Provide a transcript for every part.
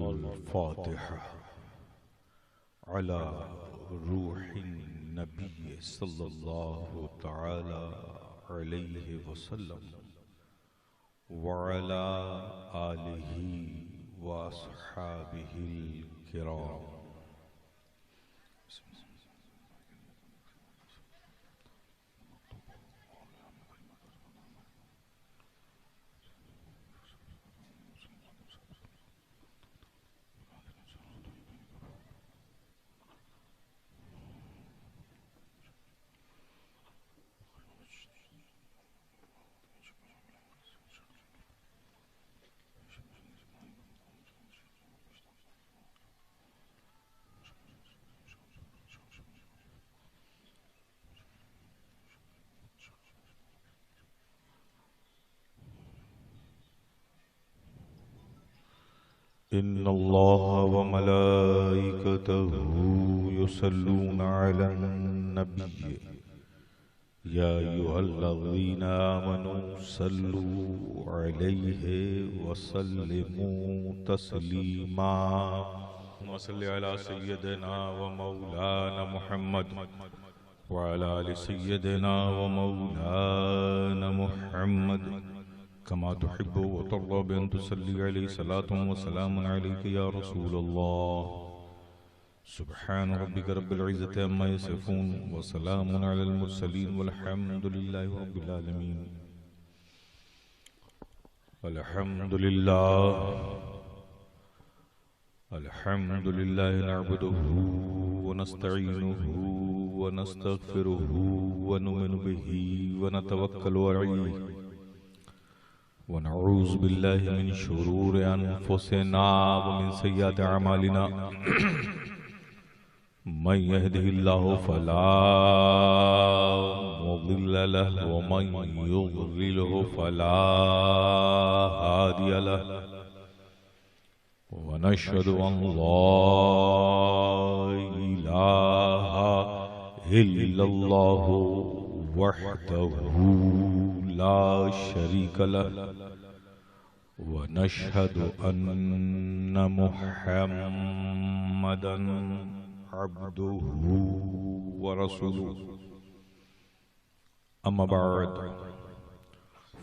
अल-फातिहा अला रूहिन नबी सल्लल्लाहु तआला अलैहि वसल्लम व अला आलिहि व अस्हाबिहिल किराम। इन्नल्लाह व मलाइकतहू युसल्लूना अलन नबी या अय्युहल्लज़ीना आमनू सल्लू अलैहि व सल्लिमू तस्लीमा। वसल्लि अला सय्यिदिना व मौलाना मुहम्मद व अला आलि सय्यिदिना व मौलाना मुहम्मद कमा तुहिब्बु व तर्दा बि अन तुसल्ली अलैहि सलातुन व सलामुन अलैका या रसूलल्लाह। सुब्हान रब्बिका रब्बिल इज्जति अम्मा यसिफून व सलामुन अलल मुरसलीन वल्हम्दुलिल्लाहि रब्बिल आलमीन। अल्हम्दुलिल्लाह नअबुदुहु व नस्तईनुहु व नस्तगफिरुहु व नुमिनु बिही व नतवक्कलु अलैहि व नऊज़ु बिल्लाहि मिन शुरूरि अनफुसिना व मिन सय्यिआति अमालिना। मन यहदिहिल्लाहु फला मुदिल्ल लहु व मन युद्लिलहु फला हादिय लहु। व नशहदु अन ला इलाहा इल्लल्लाहु वहदहू ला शरीक लहु व नशहदु अन्न मुहम्मदन अब्दुहु व रसूलुहु। अम्मा बाद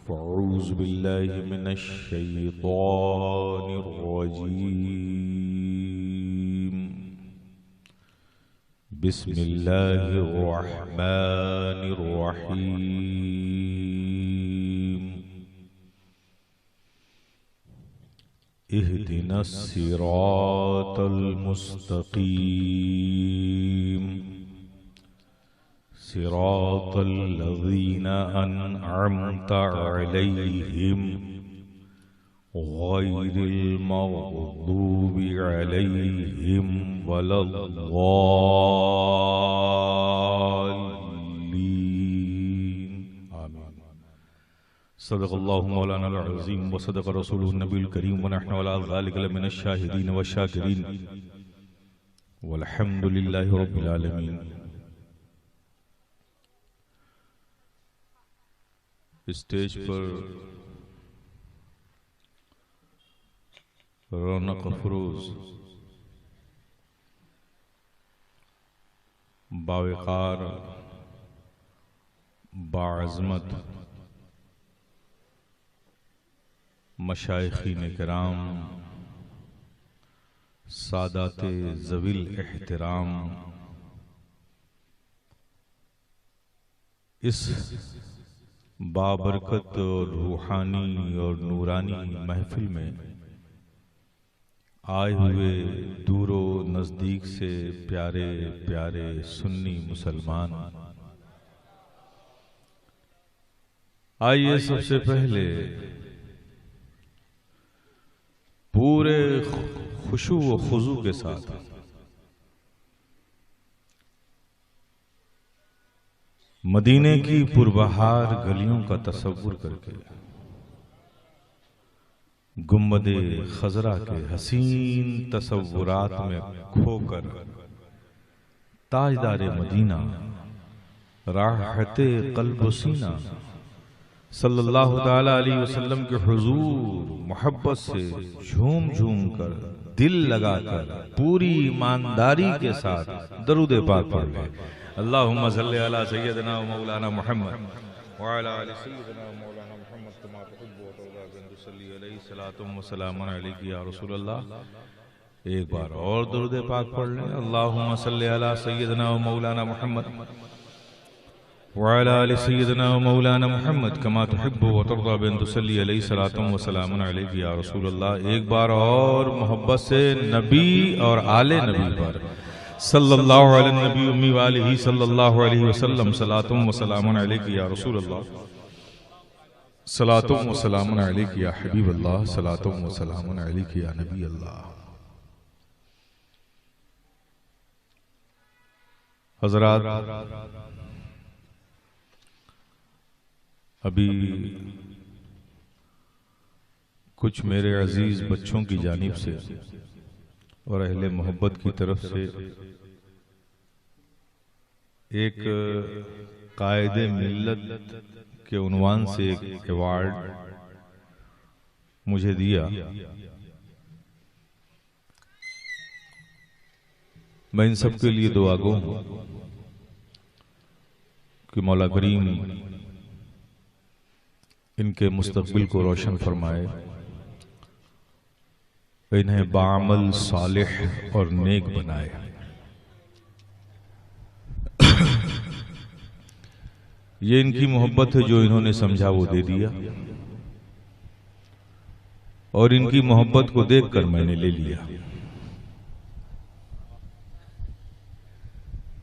फ़अऊज़ु बिल्लाहि मिनश शैतानिर रजीम। बिस्मिल्लाहिर रहमानिर रहीम। इहदिनस सिरातल मुस्तकीम सिरातल लज़ीना अनअमता अलैहिम गैरिल मग़दूबि अलैहिम वलद्दाल्लीन। आमीन। सदक़ल्लाहु मौलाना अल-अज़ीम व सदक़ रसूलुहु नबील करीम व नहनु अला ज़ालिका लमिनश शाहिदीन व शाकिरीन वल्हम्दुलिल्लाहि रब्बिल आलमीन। स्टेज पर रौनक अफरोज बावकार बाअज़मत मशाइखीन किराम सादाते ज़विल एहतराम इस बाबरकत और रूहानी और नूरानी महफिल में आए हुए दूरो नज़दीक से प्यारे प्यारे सुन्नी मुसलमान, आइए सबसे पहले पूरे खुशू व खुजू के साथ मदीने की पुरबहार गलियों का तसव्वुर करके गुम्बदे खजरा के हसीन तसव्वुरात में खोकर ताजदारे मदीना राहते क़ल्ब सीना सल्लल्लाहु ताला अलैहि वसल्लम के हुजूर मोहब्बत से झूम झूम कर दिल लगाकर पूरी ईमानदारी के साथ दरूद पाक पढ़ लें। अल्लाहुम्मा सल्ली अला सय्यदना व मौलाना मुहम्मद व अला आलि सय्यदना व मौलाना मुहम्मद कमा तुहिब्बु व तर्दा बिनसल्ली अलैहि सलातु व सलामुन अलैका या रसूल अल्लाह। एक बार और दरूद पाक पढ़ लें। अल्लाहुम्मा सल्ली अला सय्यदना व मौलाना मुहम्मद व अला आलि सय्यदना व मौलाना मुहम्मद कमा तुहिब्बु व तर्दा बिनसल्ली अलैहि सलातु व सलामुन अलैका या रसूल अल्लाह। एक बार और मोहब्बत से नबी और आले नबी पर सल्लल्लाहु अलैहि नबी उम्मी वालिही सल्लल्लाहु अलैहि वसल्लम सलातुम व सलामुन अलैका या रसूल अल्लाह, सलातुम व सलामुन अलैका या हबीब अल्लाह, सलातुम व सलामुन अलैका या नबी अल्लाह। हज़रात, अभी कुछ मेरे अजीज बच्चों की जानिब से और अहले मोहब्बत की तरफ से एक कायदे मिल्लत के उन्वान से एक अवार्ड मुझे दिया। मैं इन सब के लिए दुआ गो हूं कि मौला करीम इनके मुस्तकबिल को रोशन फरमाए, इन्हें बाअमल सालिह और नेक बनाए। ये इनकी मोहब्बत है, जो इन्होंने समझा वो दे दिया, और इनकी मोहब्बत को देखकर मैंने ले लिया।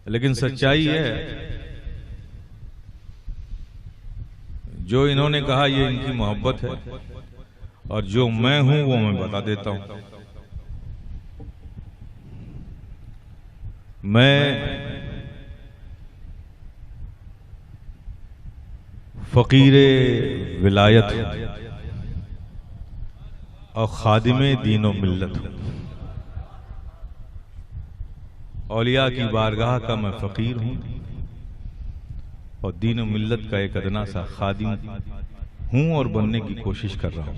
लेकिन सच्चाई है, जो इन्होंने कहा ये इनकी मोहब्बत है, और जो मैं हूं वो मैं बता देता हूं। मैं फकीरे विलायत और खादिमे दीनो मिल्लत हूं। औलिया की बारगाह का मैं फकीर हूं और दीन मिल्लत का एक अदना सा खादिम हूं और बनने की कोशिश कर रहा हूं।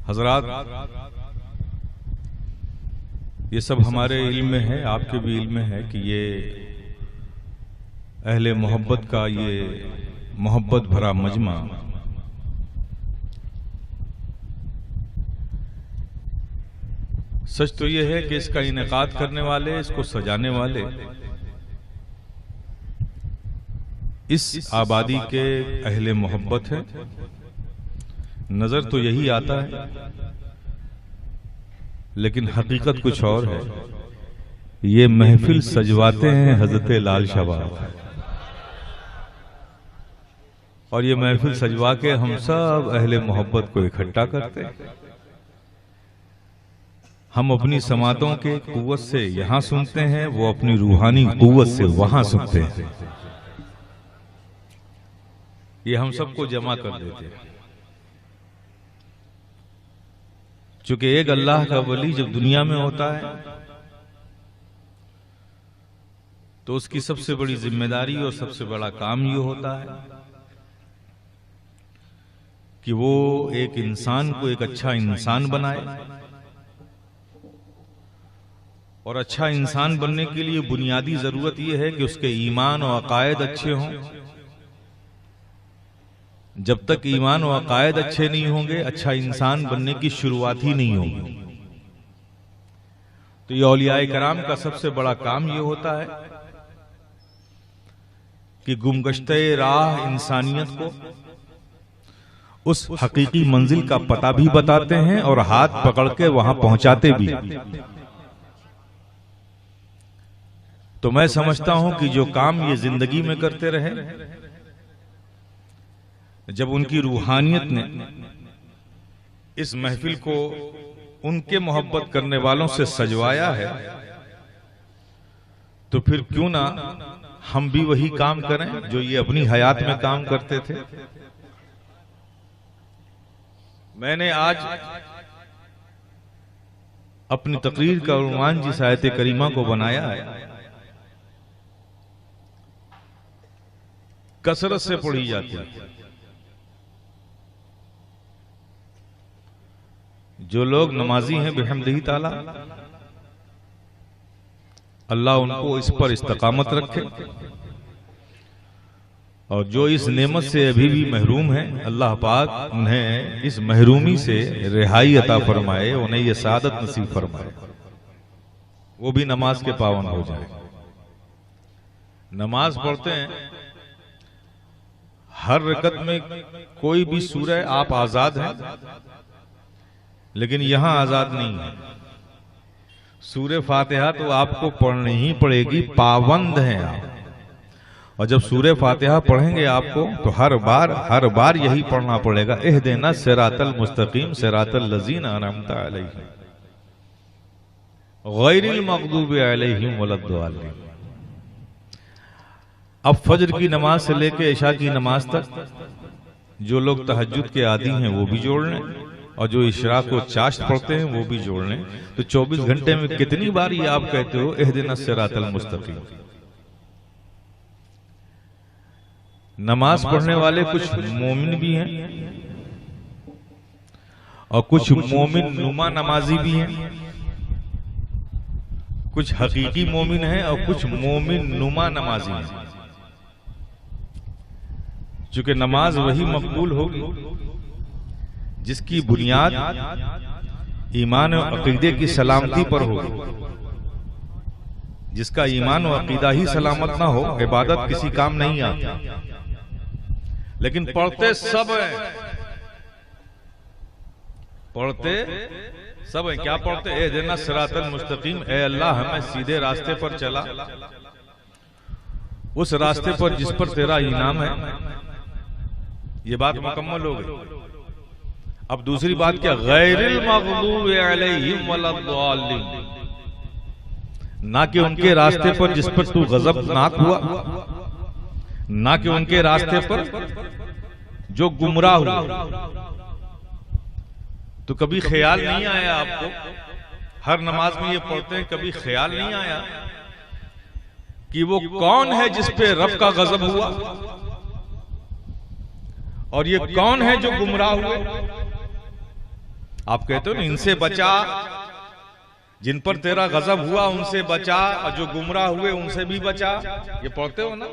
हजरात, ये सब हमारे इल्म में है, आपके भी इल्म में है कि ये अहले मोहब्बत का ये मोहब्बत भरा मजमा सच तो ये है कि इसका इनेकाद करने वाले, इसको सजाने वाले इस आबादी के अहले मोहब्बत है। नजर तो यही आता है, लेकिन हकीकत कुछ और है। ये महफिल सजवाते हैं हजरत लाल शबाब, और ये महफिल सजवा के हम सब अहले मोहब्बत को इकट्ठा करते हैं। हम अपनी समातों के कुव्वत से यहां सुनते हैं, वो अपनी रूहानी कुव्वत से वहां सुनते हैं। ये हम सबको जमा कर देते हैं। चूंकि एक अल्लाह का वली जब दुनिया में होता है तो उसकी सबसे बड़ी जिम्मेदारी और सबसे बड़ा काम ये होता है कि वो एक इंसान को एक अच्छा इंसान बनाए, और अच्छा इंसान बनने के लिए बुनियादी जरूरत यह है कि उसके ईमान और अकायद अच्छे हों। जब तक ईमान और अकायद अच्छे नहीं होंगे, अच्छा इंसान बनने की शुरुआत ही नहीं होगी। तो ये औलियाए कराम का सबसे बड़ा काम ये होता है कि गुमगश्ते राह इंसानियत को उस हकीकी मंजिल का पता भी बताते हैं और हाथ पकड़ के वहां पहुंचाते भी। तो मैं समझता हूं कि जो काम ये जिंदगी में करते रहे, जब उनकी रूहानियत ने इस महफिल को उनके मोहब्बत करने वालों से सजवाया है, तो फिर क्यों ना हम भी वही काम करें जो ये अपनी हयात में काम करते थे। मैंने आज अपनी तकरीर का उन्वान जिस आयत करीमा को बनाया है, कसरत से पढ़ी जाती है, जो लोग नमाजी हैं बिहम्दिही ताला, अल्लाह उनको इस पर इस्तकामत रखे, और जो इस नेमत से अभी भी महरूम है, अल्लाह पाक उन्हें इस महरूमी से रिहाई अता फरमाए, उन्हें ये सादत नसीब फरमाए, वो भी नमाज के पावन हो जाए। नमाज पढ़ते हैं, हर रकत में कोई भी सूरह आप आजाद हैं, लेकिन यहां आजाद नहीं है। सूरह फातिहा तो आपको पढ़नी ही पड़ेगी, पाबंद हैं आप। और जब सूरह फातिहा पढ़ेंगे आपको तो हर बार यही पढ़ना पड़ेगा, इहदिना सिरातल मुस्तकीम सिरातल लजीना अनअमता अलैहिम गैरिल मग़दूबि अलैहिम वलद्दालिन। अब फजर की नमाज से लेके इशा की नमाज तक जो लोग तहज्जुद के आदी हैं वो भी जोड़ लें, और जो इशराक को चाश्त पढ़ते हैं वो भी जोड़ लें। तो 24 घंटे में कितनी बार ये आप कहते हो इहदिना सिरातल मुस्तकीम। नमाज पढ़ने वाले कुछ मोमिन भी हैं और कुछ मोमिन नुमा नमाजी भी हैं, कुछ हकीकी मोमिन हैं और कुछ मोमिन नुमा नमाजी हैं। चूंकि नमाज वही मकबूल होगी जिसकी बुनियाद ईमान और अकीदे की सलामती पर होगी। जिसका ईमान और अकीदा ही सलामत ना हो, इबादत किसी काम नहीं आती। लेकिन पढ़ते सब हैं, पढ़ते सब हैं। क्या पढ़ते? इहदिना सिरातल मुस्तकीम, ए अल्लाह हमें सीधे रास्ते पर चला, उस रास्ते पर जिस पर तेरा इनाम है। ये बात मुकम्मल हो गई। अब दूसरी बात क्या? गैरिल मग़दूबि अलैहिम वलद्दालिन, ना कि उनके रास्ते पर जिस पर तू गजबनाक हुआ, ना कि उनके रास्ते पर जो गुमराह हुआ। तो कभी ख्याल नहीं आया आपको? हर नमाज में ये पढ़ते हैं, कभी ख्याल नहीं आया कि वो कौन है जिस पे रब का गजब हुआ, और ये कौन है जो गुमराह हुए? आप कहते हो ना, इनसे बचा, जिन पर तेरा गजब हुआ उनसे बचा, और जो गुमराह हुए उनसे भी बचा। ये पढ़ते हो ना?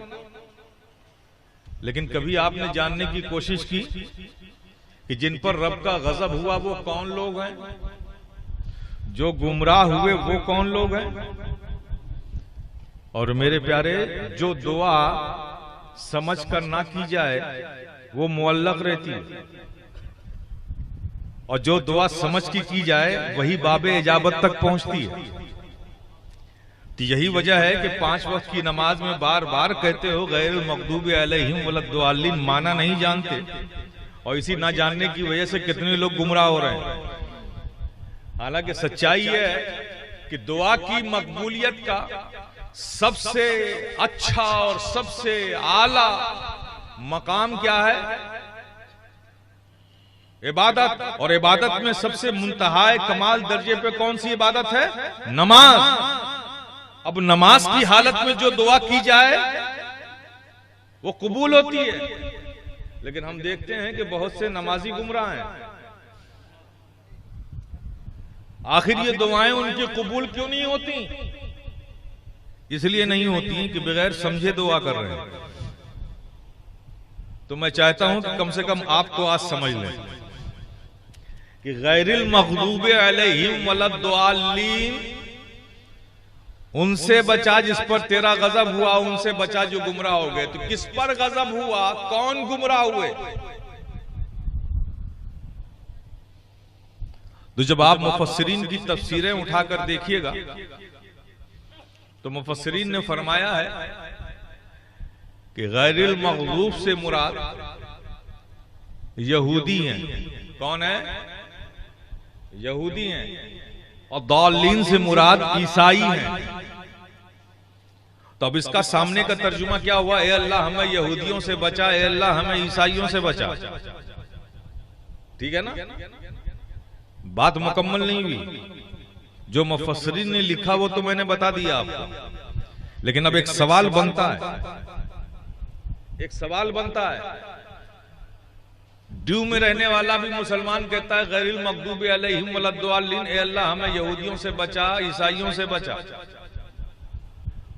लेकिन कभी आपने जानने की कोशिश की कि जिन पर रब का गजब हुआ वो कौन लोग हैं, जो गुमराह हुए वो कौन लोग हैं? और मेरे प्यारे, जो दुआ समझ कर ना की जाए वो मुअल्लक रहती है, और जो दुआ समझ की जाए वही बाबे इजाबत तक पहुंचती है। तो यही वजह है कि 5 वक्त की नमाज में बार बार कहते हो गैरिल मग़दूबि अलैहिम वलद्दालिन, माना नहीं जानते, और इसी ना जानने की वजह से कितने लोग गुमराह हो रहे हैं। हालांकि सच्चाई है कि दुआ की मकबूलियत का सबसे अच्छा और सबसे आला मकाम क्या है? इबादत। और इबादत में सबसे मुंतहाए कमाल दर्जे पे कौन सी इबादत है? नमाज। अब नमाज की हालत में जो दुआ की जाए वो कबूल होती है। लेकिन हम देखते हैं कि बहुत से नमाजी गुमराह हैं। आखिर ये दुआएं उनकी कबूल क्यों नहीं होती? इसलिए नहीं होती कि बगैर समझे दुआ कर रहे हैं। तो मैं चाहता हूं कि कम से कम आप तो आज समझ लें कि गैरिल मग़दूबि अलैहिम वलद्दालिन, उनसे बचा जिस पर तेरा गजब हुआ, उनसे बचा जो गुमराह हो गए। तो किस पर गजब हुआ? कौन गुमराह हुए? तो जब आप मुफस्सिरीन की तफसीरें उठाकर देखिएगा तो मुफस्सिरीन ने फरमाया है कि गैरिल मग़दूब से मुराद यहूदी हैं। कौन है? यहूदी हैं। और दालीन से मुराद ईसाई हैं। तो अब इसका सामने का तर्जुमा क्या हुआ? ए अल्लाह हमें यहूदियों से बचा, ए अल्लाह हमें ईसाइयों से बचा। ठीक है ना? बात मुकम्मल नहीं हुई। जो मुफस्सिरीन ने लिखा वो तो मैंने बता दिया आपको, लेकिन अब एक सवाल बनता है, एक सवाल बनता है, ड्यू में रहने वाला भी मुसलमान कहता है गैरिल मग़दूबि अलैहिम वलद्दालिन, ए अल्लाह हमें यहूदियों से बचा, ईसाइयों से बचा।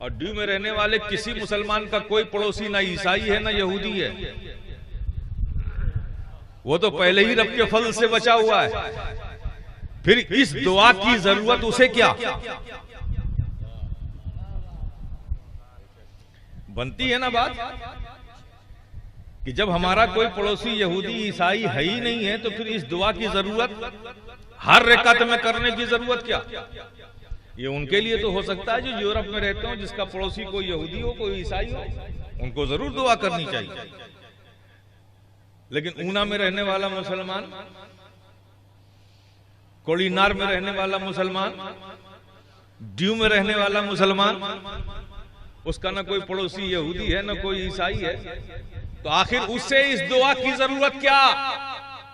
और ड्यू में रहने वाले किसी मुसलमान का कोई पड़ोसी ना ईसाई है ना यहूदी है, वो तो पहले ही रब के फल से बचा हुआ है। फिर इस दुआ की जरूरत उसे क्या बनती है ना बात, कि जब हमारा कोई पड़ोसी यहूदी ईसाई है ही नहीं है तो फिर इस दुआ की जरूरत हर रकात में करने की जरूरत क्या। ये उनके लिए तो हो सकता है जो यूरोप में रहते हो, जिसका पड़ोसी कोई यहूदी हो कोई ईसाई हो, उनको जरूर दुआ करनी चाहिए। लेकिन ऊना में रहने वाला मुसलमान, कोड़ीनार में रहने वाला मुसलमान, ड्यू में रहने वाला मुसलमान, उसका ना कोई पड़ोसी यहूदी है ना कोई ईसाई है, तो आखिर उससे इस दुआ की जरूरत क्या।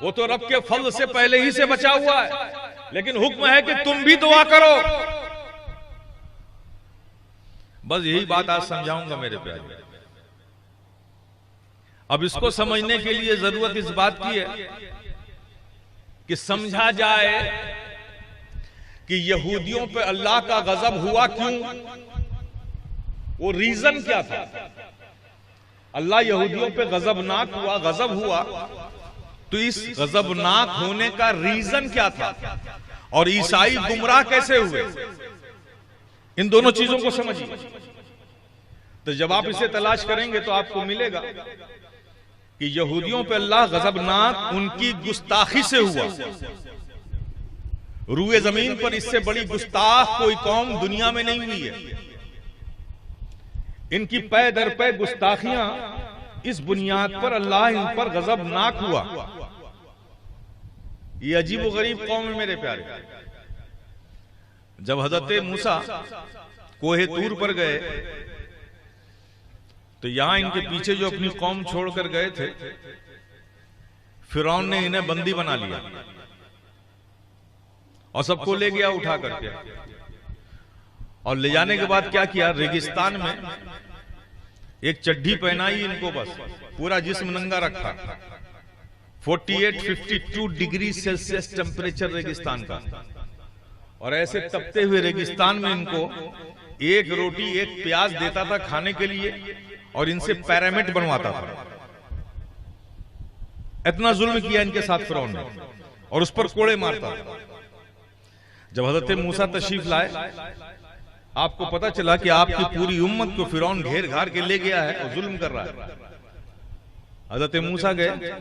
वो तो रब के फल से पहले ही से बचा हुआ है, लेकिन हुक्म है कि तुम भी दुआ करो। बस यही बात आज समझाऊंगा मेरे प्यारे। अब इसको समझने के लिए जरूरत इस बात की है कि समझा जाए कि यहूदियों पे अल्लाह का गजब हुआ क्यों, वो रीजन क्या था। अल्लाह यहूदियों पे गजबनाक हुआ, गजब हुआ, तो इस गजबनाक होने का रीजन क्या था, और ईसाई गुमराह कैसे हुए, इन दोनों चीजों को समझिए। तो जब आप इसे तलाश करेंगे तो आपको मिलेगा कि यहूदियों पे अल्लाह गजबनाक उनकी गुस्ताखी से हुआ। रूए जमीन पर इससे बड़ी गुस्ताख कोई कौम दुनिया में नहीं हुई है। इनकी पै दर पै गुस्ताखियां, इस बुनियाद पर अल्लाह इन पर गजबनाक हुआ। ये अजीब व गरीब कौम है मेरे प्यारे। जब हजरत मूसा कोहे तूर पर गए तो यहां इनके पीछे जो अपनी कौम छोड़कर गए थे, फिरौन ने इन्हें बंदी बना लिया और सबको ले गया उठा करके। और ले जाने के बाद क्या किया, रेगिस्तान में एक चड्ढी पहनाई इनको, बस पूरा जिस्म नंगा रखा। 48-52 डिग्री सेल्सियस टेम्परेचर रेगिस्तान का, और ऐसे तपते हुए रेगिस्तान में इनको एक रोटी एक प्याज देता था खाने के लिए, और इनसे पैरामिड बनवाता था। इतना जुल्म किया इनके साथ फिरौन ने, और उस पर कोड़े मारता था। जब हजरत मूसा तशरीफ लाए, आपको पता चला कि आपकी पूरी उम्मत को फिरौन घेर घार के ले गया है और जुल्म कर रहा है। हजरत मूसा गए,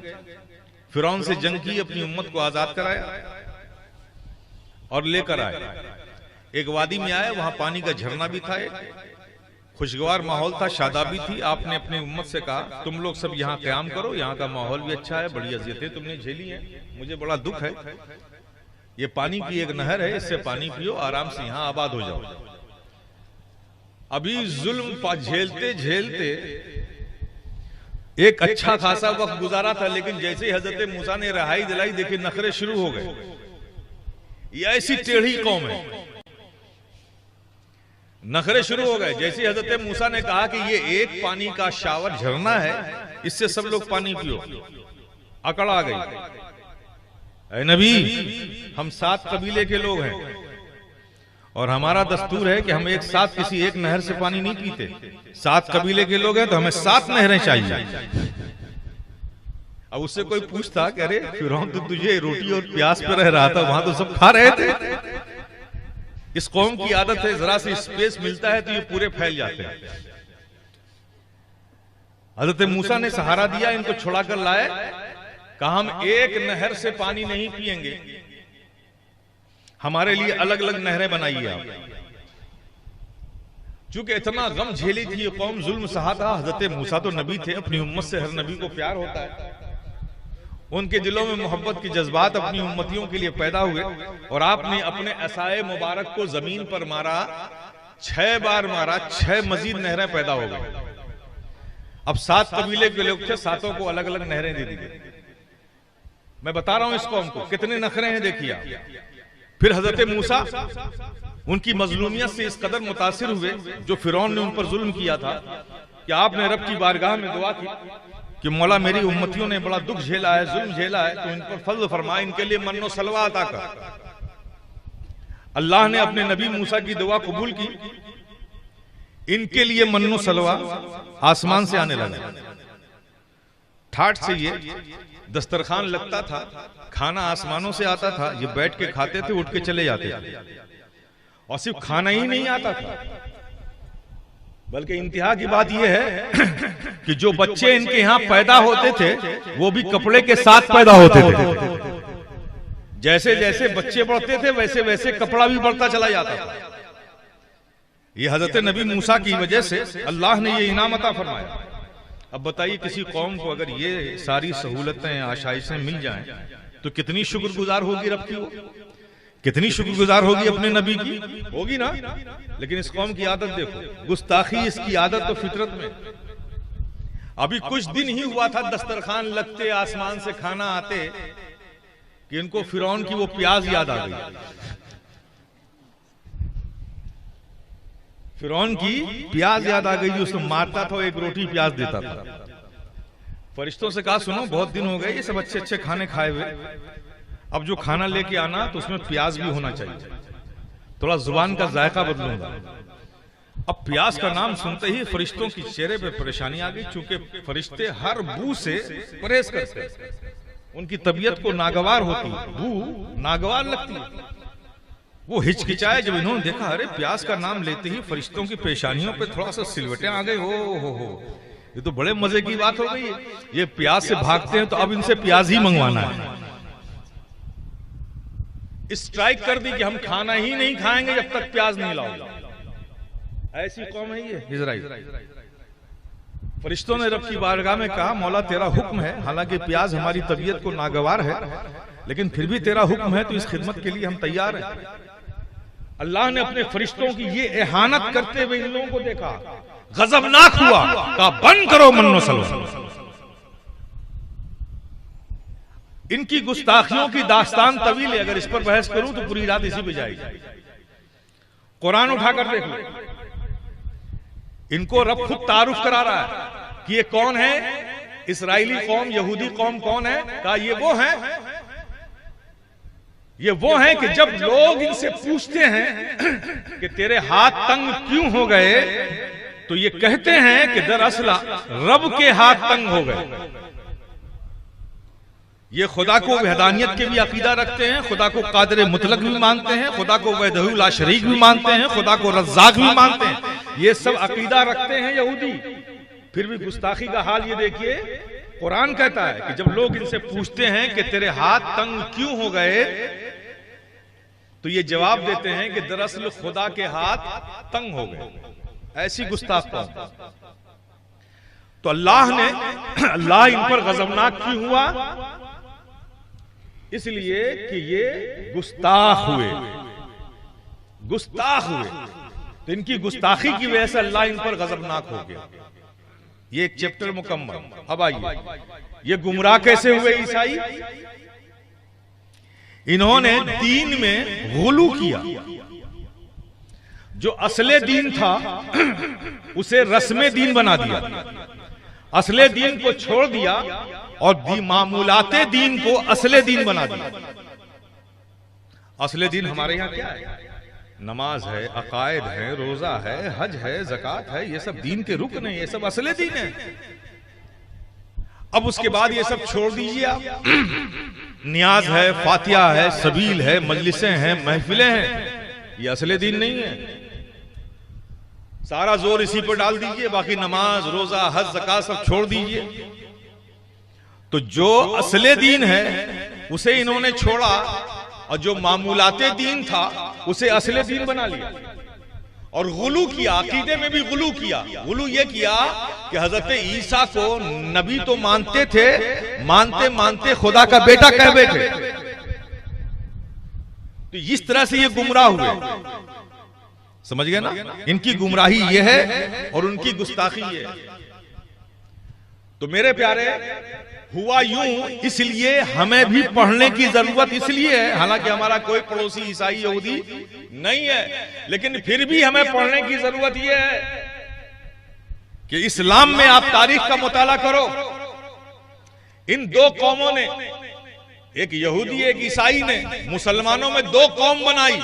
फिरौन से जंग की, अपनी उम्मत को आजाद कराया और लेकर आए। एक वादी में आए, वहां पानी का झरना भी था, एक खुशगवार माहौल था, शादाबी थी। आपने अपनी उम्मत से कहा तुम लोग सब यहाँ क़याम करो, यहाँ का माहौल भी अच्छा है, बड़ी अज़ियतें तुमने झेली हैं, मुझे बड़ा दुख है। ये पानी की एक नहर है, इससे पानी पियो, आराम से यहाँ आबाद हो जाओ। अभी जुल्म झेलते झेलते एक अच्छा खासा वक्त गुजारा था, लेकिन जैसे ही हजरत मूसा ने रिहाई दिलाई, देखिए नखरे शुरू हो गए। ये ऐसी टेढ़ी कौम है, नखरे शुरू हो गए। जैसे हजरत मूसा ने कहा कि ये एक पानी का शावर झरना है, इससे सब लोग पानी पियो, अकड़ आ गई। ऐ नबी, हम 7 कबीले के लोग हैं और हमारा दस्तूर है कि हम एक साथ किसी एक नहर से पानी नहीं पीते। 7 कबीले के लोग हैं तो हमें 7 नहरें चाहिए। अब उससे कोई पूछता कि अरे फिरौन तो तुझे रोटी और प्याज पे रह रहा था, वहां तो सब खा रहे थे। इस कौम की आदत है, जरा से स्पेस मिलता है तो ये पूरे फैल जाते हैं। हजरत मूसा ने सहारा दिया, इनको छुड़ा कर लाए, कहा हम एक नहर से पानी नहीं पिएंगे, हमारे लिए अलग अलग नहरें बनाइए आप। चूंकि इतना गम झेली थी ये कौम, जुल्म सहा था। हजरत मूसा तो नबी थे, अपनी उम्मत से हर नबी को प्यार होता है। उनके दिलों में मोहब्बत की जज्बात अपनी उम्मतियों के लिए पैदा हुए, और आपने अपने असाए मुबारक को जमीन पर मारा, 6 बार मारा, 6 मजीद नहरें पैदा हो गई। अब 7 कबीले के लोग थे, 7 को अलग अलग नहरें दे दी गई। मैं बता रहा हूं इस कौम को कितने नखरे हैं, देखिए आप। फिर हजरत मूसा उनकी मजलूमियत से इस कदर मुतासिर हुए, जो फिरौन ने उन पर जुल्म किया था, कि आपने रब की बारगाह में दुआ की कि मौला मेरी उम्मतियों ने बड़ा दुख झेला है, जुल्म झेला है, तो इन पर फजल फरमा, इनके लिए मन्नो सलवा अता कर। अल्लाह ने अपने नबी मूसा की दुआ कबूल की, इनके लिए मन्नो सलवा आसमान से आने लगा। ठाठ से ये दस्तरखान लगता था, खाना आसमानों से आता था, ये बैठ के खाते थे, उठ के चले जाते थे। और सिर्फ खाना ही नहीं आता था, बल्कि इंतहा की बात यह है कि जो बच्चे इनके यहाँ पैदा होते थे वो भी कपड़े के साथ पैदा होते थे। जैसे जैसे बच्चे बढ़ते थे वैसे वैसे कपड़ा भी बढ़ता चला जाता था। ये हजरत नबी मूसा की वजह से अल्लाह ने ये इनाम अता फरमाया। अब बताइए किसी कौम को अगर ये सारी सहूलतें आशाइशें मिल जाएं तो कितनी शुक्रगुजार होगी रब की, वो कितनी शुक्रगुजार होगी अपने नबी की, होगी ना। लेकिन इस कौम की आदत देखो, गुस्ताखी इसकी आदत तो फितरत में। अभी कुछ दिन ही हुआ था दस्तरखान लगते, आसमान से खाना आते, कि इनको फिरौन की वो प्याज याद आ गई। फिरौन की प्याज याद आ गई, उसको मारता था, एक रोटी प्याज देता था। फरिश्तों से कहा सुनो बहुत दिन हो गए ये सब अच्छे अच्छे खाने खाए हुए, अब जो खाना लेके आना तो उसमें प्याज भी होना चाहिए, थोड़ा जुबान का जायका बदलूंगा। अब प्याज का नाम सुनते ही फरिश्तों की चेहरे पे परेशानी आ गई, चूंकि फरिश्ते हर बू से परहेज करते, उनकी तबीयत को नागवार होती, बू नागवार लगती। वो हिचकिचाए जब इन्होंने देखा अरे प्याज का नाम लेते ही फरिश्तों की पेशानियों पे थोड़ा सा सिलवटें आ गई। हो ये तो बड़े मजे की बात हो गई, ये प्याज से भागते हैं तो अब इनसे प्याज ही मंगवाना है। स्ट्राइक कर दी कि हम खाना ही नहीं खाएंगे जब तक प्याज नहीं लाओ। ऐसी कौम है ये इजराइल। फरिश्तों ने रब की बारगाह में कहा मौला तेरा हुक्म है, हालांकि प्याज हमारी तबीयत को नागवार है, लेकिन फिर भी तेरा हुक्म है तो इस खिदमत के लिए हम तैयार हैं। अल्लाह ने अपने फरिश्तों की ये एहानत करते हुए इन लोगों को देखा, गजबनाक हुआ, कहा बंद करो मन्नो सलवा। इनकी गुस्ताखियों की दास्तान तवील है, अगर इस पर बहस करूं तो पूरी रात इसी पे जाएगी। कुरान उठाकर देख लो, इनको रब खुद तारुफ करा रहा है कि ये कौन है, इस्राएली कौम, यहूदी कौम कौन है। कहा ये वो है, ये वो हैं कि जब लोग इनसे पूछते हैं कि तेरे हाथ तंग क्यों हो गए, तो ये कहते हैं कि दरअसल रब के हाथ तंग हो गए। ये खुदा को वहदानियत के भी अकीदा रखते हैं, खुदा को कादिर मुतलक भी मानते हैं, खुदा को वहदहू ला शरीक भी मानते हैं, खुदा को रज़्ज़ाक भी मानते हैं। ये सब अकीदा रखते हैं यहूदी, फिर भी गुस्ताखी का हाल ये देखिए। कुरान कहता है कि जब लोग इनसे पूछते हैं कि तेरे हाथ तंग क्यों हो गए, तो ये जवाब देते हैं कि दरअसल खुदा के हाथ तंग हो गए। ऐसी गुस्ताख कौम। तो अल्लाह इन पर गजबनाक क्यों हुआ, इसलिए कि ये गुस्ताख हुए। तो इनकी गुस्ताखी की वजह से अल्लाह इन पर गजबनाक हो गया। ये एक चैप्टर मुकम्मल। अब आइए, ये गुमराह कैसे हुए ईसाई। इन्होंने दीन में गुलू किया, जो असले दीन था उसे रस्मे दीन बना दिया, असले दीन को छोड़ दिया और मामूलाते दीन को असले दीन बना दिया। असले दीन हमारे यहाँ क्या है, नमाज है, अकायद है, रोजा है, हज है, ज़कात है, ये सब दीन के रुकन है, ये सब असले दीन है। अब उसके बाद ये सब छोड़ दीजिए आप, नियाज है, फातिहा है, सबील है, मजलिसें हैं, महफिलें हैं, ये असले दीन नहीं है। सारा जोर इसी पर डाल दीजिए, बाकी नमाज, रोजा, हज, ज़कात सब छोड़ दीजिए। तो जो असले दीन है उसे इन्होंने छोड़ा, और जो मामूलाते दीन था उसे असले दीन बना लिया और गुलू किया, अकीदे में भी गुलू किया। गुलू ये किया कि हजरत ईसा को नबी तो मानते थे, मानते मानते खुदा का बेटा कह बैठे। तो इस तरह से ये गुमराह हुए, समझ गए ना। इनकी गुमराही ये है और उनकी गुस्ताखी ये है। तो मेरे प्यारे, हुआ यूं, इसलिए हमें भी पढ़ने की जरूरत इसलिए है, हालांकि हमारा कोई पड़ोसी ईसाई यहूदी नहीं है, लेकिन फिर भी हमें पढ़ने की जरूरत यह है कि इस्लाम में आप तारीख का मुताला करो इन दो कौमों ने, एक यहूदी एक ईसाई ने, मुसलमानों में दो कौम बनाई।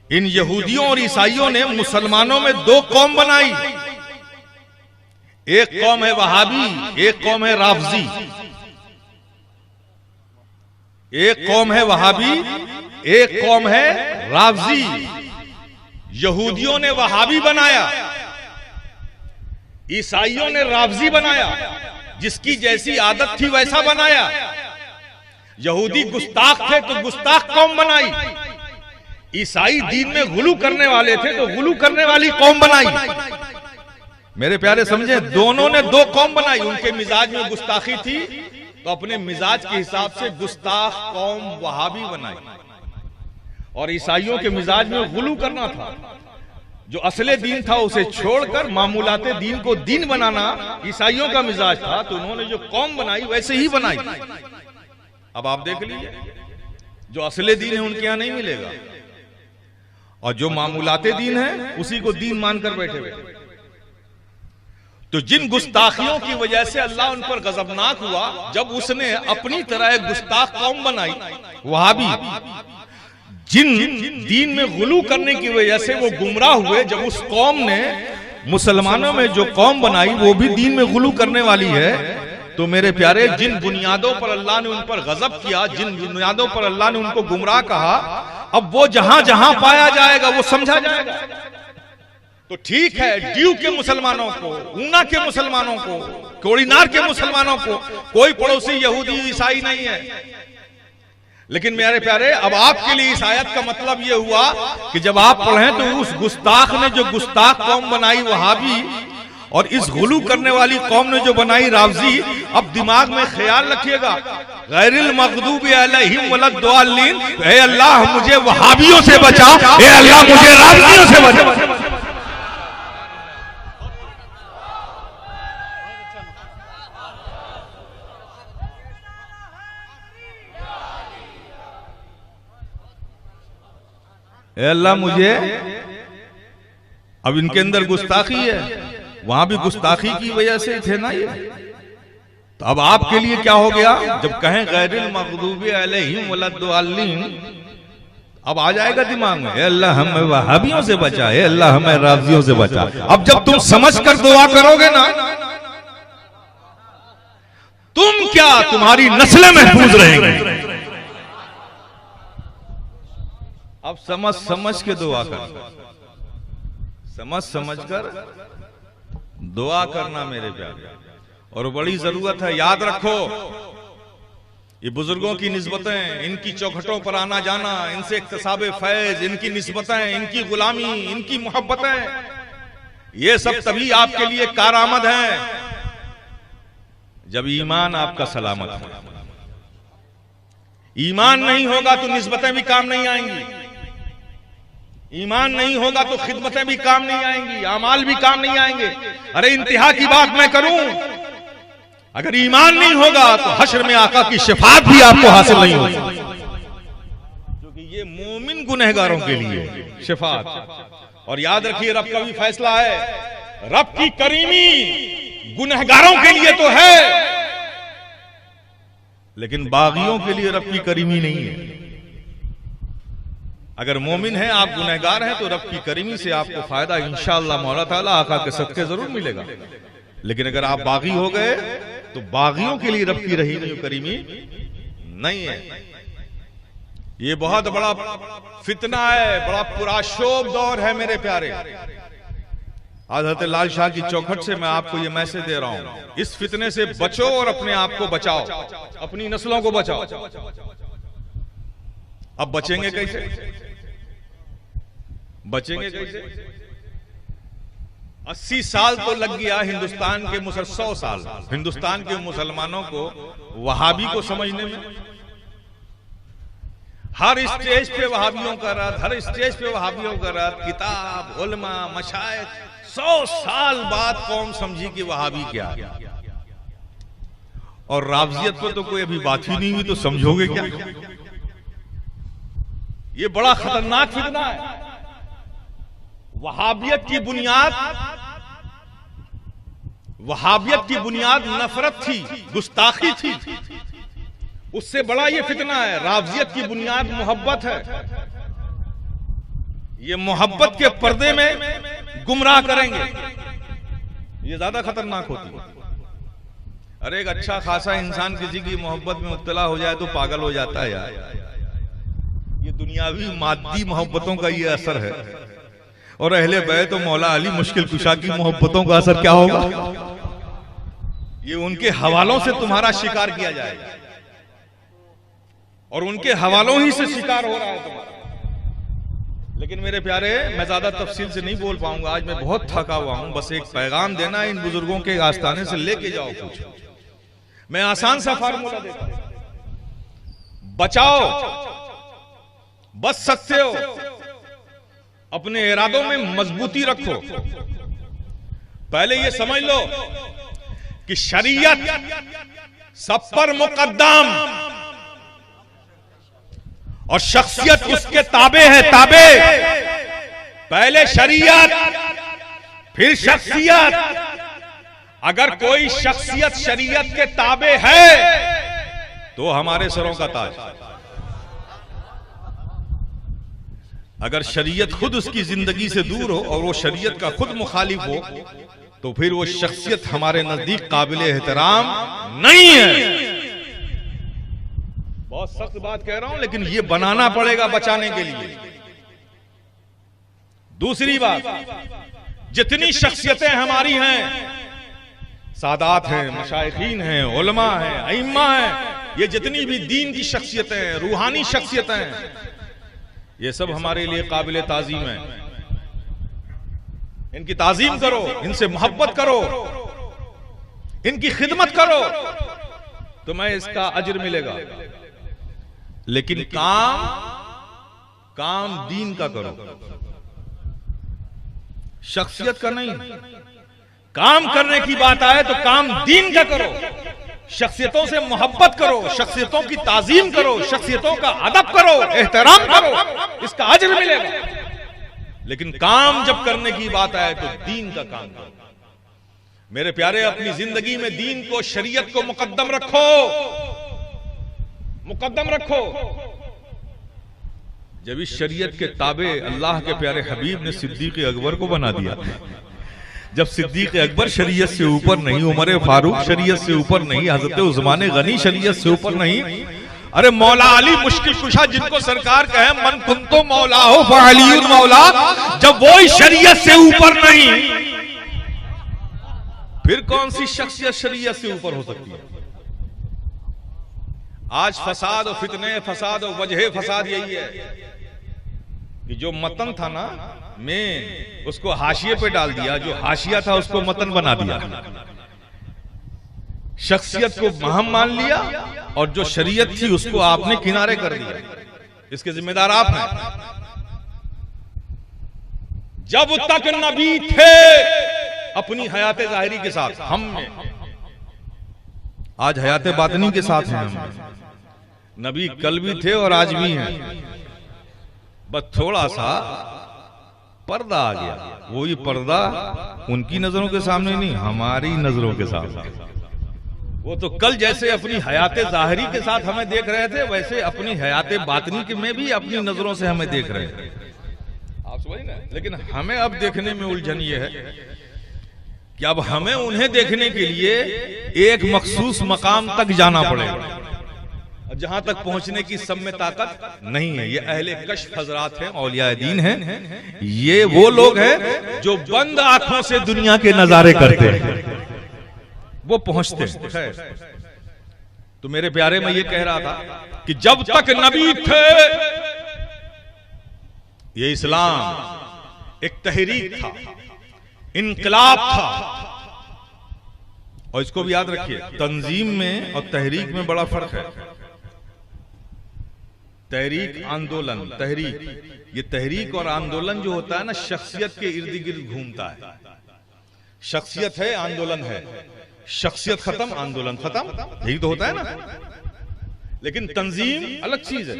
इन यहूदियों और ईसाइयों ने मुसलमानों में दो कौम बनाई। एक कौम है वहाबी, एक कौम है राफजी। एक कौम है वहाबी, एक कौम है राफजी। यहूदियों ने वहाबी बनाया, ईसाइयों ने राफजी बनाया। जिसकी जैसी आदत थी वैसा बनाया। यहूदी गुस्ताख थे तो गुस्ताख कौम बनाई, ईसाई दीन में गुलू करने वाले थे तो गुलू करने वाली कौम बनाई। मेरे प्यारे समझे, दोनों ने दो कौम बनाई। उनके मिजाज में गुस्ताखी थी तो अपने मिजाज के हिसाब से गुस्ताख कौम वहाबी बनाई, और ईसाइयों के मिजाज में गुलू करना था। जो असले दीन था उसे छोड़कर मामूलाते दीन को दीन बनाना ईसाइयों का मिजाज था। तो उन्होंने जो कौम बनाई वैसे ही बनाई। अब आप देख लीजिए, जो असले दीन है उनके यहां नहीं मिलेगा, और जो मामूलाते दीन है उसी को दीन मानकर बैठे हुए। तो जिन गुस्ताखियों की वजह से अल्लाह उन पर गजबनाक हुआ, जब उसने अपनी तरह एक गुस्ताख कौम बनाई वहाबी, जिन दीन में गुलू करने की वजह से वो गुमराह हुए। जब उस कौम ने मुसलमानों में जो कौम बनाई वो भी दीन में गुलू करने वाली है, तो मेरे प्यारे, जिन बुनियादों पर अल्लाह ने उन पर गजब किया, जिन बुनियादों पर अल्लाह ने उनको गुमराह कहा, अब वो जहां जहां पाया जाएगा वो समझा जाएगा। तो ठीक है, ड्यू के मुसलमानों को, ऊना के मुसलमानों को, कोड़ीनार के मुसलमानों को कोई पड़ोसी यहूदी ईसाई नहीं है। लेकिन मेरे प्यारे, अब आपके लिए इस आयत का मतलब यह हुआ कि जब आप पढ़ें तो उस गुस्ताख ने जो गुस्ताख कौम बनाई वहाबी, और इस गुलू करने वाली कौम ने जो बनाई राफजी, अब दिमाग में ख्याल रखिएगा, गैरिल मग़दूबि अलैहिम वलद्दाल्लीन, ऐ अल्लाह मुझे वहाबियों से बचा, ऐ अल्लाह मुझे राफजियों से बचा। ऐ अल्लाह मुझे, अब इनके अंदर गुस्ताखी है, वहां भी गुस्ताखी की वजह से थे ना ये। तो अब आपके लिए क्या हो गया, जब कहें गैरिल मग़दूबि अलैहिम वलद्दाल्लीन, अब आ जाएगा दिमाग में, ऐ अल्लाह हमें वहाबियों से बचा, ऐ अल्लाह हमें राफजियों से बचा। अब जब तुम समझ कर दुआ करोगे ना, तुम क्या, तुम्हारी नस्लें महफूज रहेंगी। अब समझ समझ के दुआ कर, समझ समझ कर दुआ करना मेरे प्यारे, और बड़ी जरूरत है। याद रखो, ये बुजुर्गों की निस्बतें, इनकी चौखटों पर आना जाना, इनसे इक्तसाब फैज, इनकी निस्बतें, इनकी गुलामी, इनकी मोहब्बतें, ये सब तभी आपके लिए कारआमद है जब ईमान आपका सलामत है। ईमान नहीं होगा तो निस्बतें भी काम नहीं आएंगी, ईमान नहीं होगा तो खिदमतें भी काम नहीं आएंगी, अमाल भी काम नहीं आएंगे। अरे इंतहा की बात मैं करूं, अगर ईमान नहीं होगा तो हश्र में आका की शफाअत भी आपको हासिल नहीं होगी, क्योंकि ये मोमिन गुनहगारों के लिए शफाअत। और याद रखिए, रब का भी फैसला है, रब की करीमी गुनहगारों के लिए तो है, लेकिन बागियों के लिए रब की करीमी नहीं है। अगर मोमिन है, आप गुनहगार हैं, तो रब की करीमी से आपको फायदा इंशाअल्लाह मौला ताला आका के सदके जरूर मिलेगा। लेकिन अगर आप बागी हो गए तो बागियों के लिए रब की रहीमी करीमी नहीं है। ये बहुत बड़ा फितना है, बड़ा पुराशोभ दौर है मेरे प्यारे। हज़रत लाल शाह की चौखट से मैं आपको ये मैसेज दे रहा हूं, इस फितने से बचो और अपने आप को बचाओ, अपनी नस्लों को बचाओ। अब बचेंगे कैसे, बचेंगे कैसे? 80 साल तो लग गया हिंदुस्तान के 100 साल हिंदुस्तान के मुसलमानों को वहाबी को समझने में। हर स्टेज पे वहाबियों का रद्द, हर स्टेज पे वहाबियों का रद्द, किताब, उलमा, मशाइख। 100 साल बाद कौम समझी कि वहाबी क्या है, और राफजियत पर तो कोई अभी बात ही नहीं हुई, तो समझोगे क्या? ये बड़ा खतरनाक फितना है। वहाबियत की बुनियाद वहाबियत की बुनियाद नफरत थी, गुस्ताखी थी। उससे बड़ा ये फितना है। राफजियत की बुनियाद मोहब्बत है। ये मोहब्बत के पर्दे में गुमराह करेंगे, ये ज्यादा खतरनाक होती है। अरे एक अच्छा खासा इंसान किसी की मोहब्बत में मुब्तला हो जाए तो पागल हो जाता है यार। ये दुनियावी मादी मोहब्बतों का ये असर है। और अहले बैत और मौला अली मुश्किल कुशा की मोहब्बतों का असर क्या होगा? ये उनके हवालों से तुम्हारा शिकार किया जाएगा और उनके हवालों ही से शिकार हो रहा है तुम्हारा। लेकिन मेरे प्यारे, मैं ज्यादा तफसील से नहीं बोल पाऊंगा आज, मैं बहुत थका हुआ हूं। बस एक पैगाम देना, इन बुजुर्गों के आस्थाने से लेके जाओ कुछ। मैं आसान सा फार्मूला देता हूं, बचाओ, बच सकते हो, अपने इरादों में मजबूती रखो। पहले ये समझ लो कि शरीयत सब पर मुकद्दम और शख्सियत उसके ताबे है, ताबे। पहले शरीयत फिर शख्सियत। अगर कोई शख्सियत शरीयत के ताबे है तो हमारे सरों का ताज। अगर शरीयत खुद उसकी जिंदगी से दूर हो और वो शरीयत का खुद मुखालिफ हो तो फिर वो शख्सियत हमारे नजदीक काबिल एहतराम नहीं है। बहुत सख्त बात कह रहा हूं, लेकिन ये बनाना पड़ेगा बचाने के लिए। दूसरी बात, जितनी शख्सियतें हमारी हैं, सादात हैं, मशाइखीन हैं, उलमा हैं, अइम्मा हैं, ये जितनी भी दीन की शख्सियतें हैं, रूहानी शख्सियतें हैं, ये सब हमारे लिए काबिल ताजीम है। इनकी ताजीम करो, इनसे मोहब्बत करो, इनकी खिदमत करो, तुम्हें इसका अजर मिलेगा। लेकिन काम दीन का करो, शख्सियत का नहीं। काम करने की बात आए तो काम दीन का करो। शख्सियतों से मोहब्बत करो, शख्सियतों की ताजीम करो, शख्सियतों का अदब करो, एहतराम करो, इसका अजर मिलेगा। लेकिन काम जब करने की बात आए तो दीन का काम करो। मेरे प्यारे, अपनी जिंदगी में दीन को, शरीयत को मुकद्दम रखो, मुकद्दम रखो। जब इस शरीयत के ताबे अल्लाह के प्यारे हबीब ने सिद्दीक अकबर को बना दिया, जब सिद्दीक अकबर शरीयत से ऊपर नहीं, उमर फारूक शरीयत से ऊपर नहीं, हजरत उस्मान गनी शरीयत से ऊपर नहीं, अरे मौला अली मुश्किल कुशा जिनको सरकार कहे मन कुंतो मौला हो फअलियुन मौला, जब वो शरीयत से ऊपर नहीं, फिर कौन सी शख्सियत शरीयत से ऊपर हो सकती है? आज फसाद और फितने, फसाद और वजह फसाद यही है कि जो मतन था ना, मैं उसको हाशिए पे डाल दिया, जो हाशिया था उसको मतन बना दिया। शख्सियत को महम मान लिया और जो शरीयत थी उसको आपने किनारे कर दिया। इसके जिम्मेदार आप हैं। जब तक नबी थे अपनी हयात ज़ाहिरी के साथ, हम आज हयात बातनी के साथ हैं। हम नबी कल भी थे और आज भी हैं, बस थोड़ा सा पर्दा आ गया। वो ये पर्दा उनकी नजरों के सामने नहीं, हमारी नजरों के सामने। वो तो कल जैसे अपनी हयात ज़ाहिरी के साथ हमें देख रहे थे, वैसे अपनी हयात बातनी के में भी अपनी नजरों से हमें देख रहे थे। आप समझ ना? लेकिन हमें अब देखने में उलझन ये है कि अब हमें उन्हें देखने के लिए एक मखसूस मकाम तक जाना पड़ेगा, जहां तक पहुंचने की सब में ताकत नहीं है। ये अहले कश्फ हजरात हैं, औलिया दीन हैं। ये वो लोग हैं जो बंद आंखों से दुनिया के नजारे करते हैं, वो पहुंचते हैं। तो मेरे प्यारे, मैं ये कह रहा था कि जब तक नबी थे ये इस्लाम एक तहरीक था, इनकलाब था। और इसको भी याद रखिए, तंजीम में और तहरीक में बड़ा फर्क है। तहरीक, आंदोलन, तहरीक, ये तहरीक और आंदोलन जो होता है ना, शख्सियत के इर्द गिर्द घूमता है। शख्सियत है, आंदोलन है, शख्सियत खत्म, आंदोलन खत्म, यही तो होता है ना। लेकिन तंजीम अलग चीज है।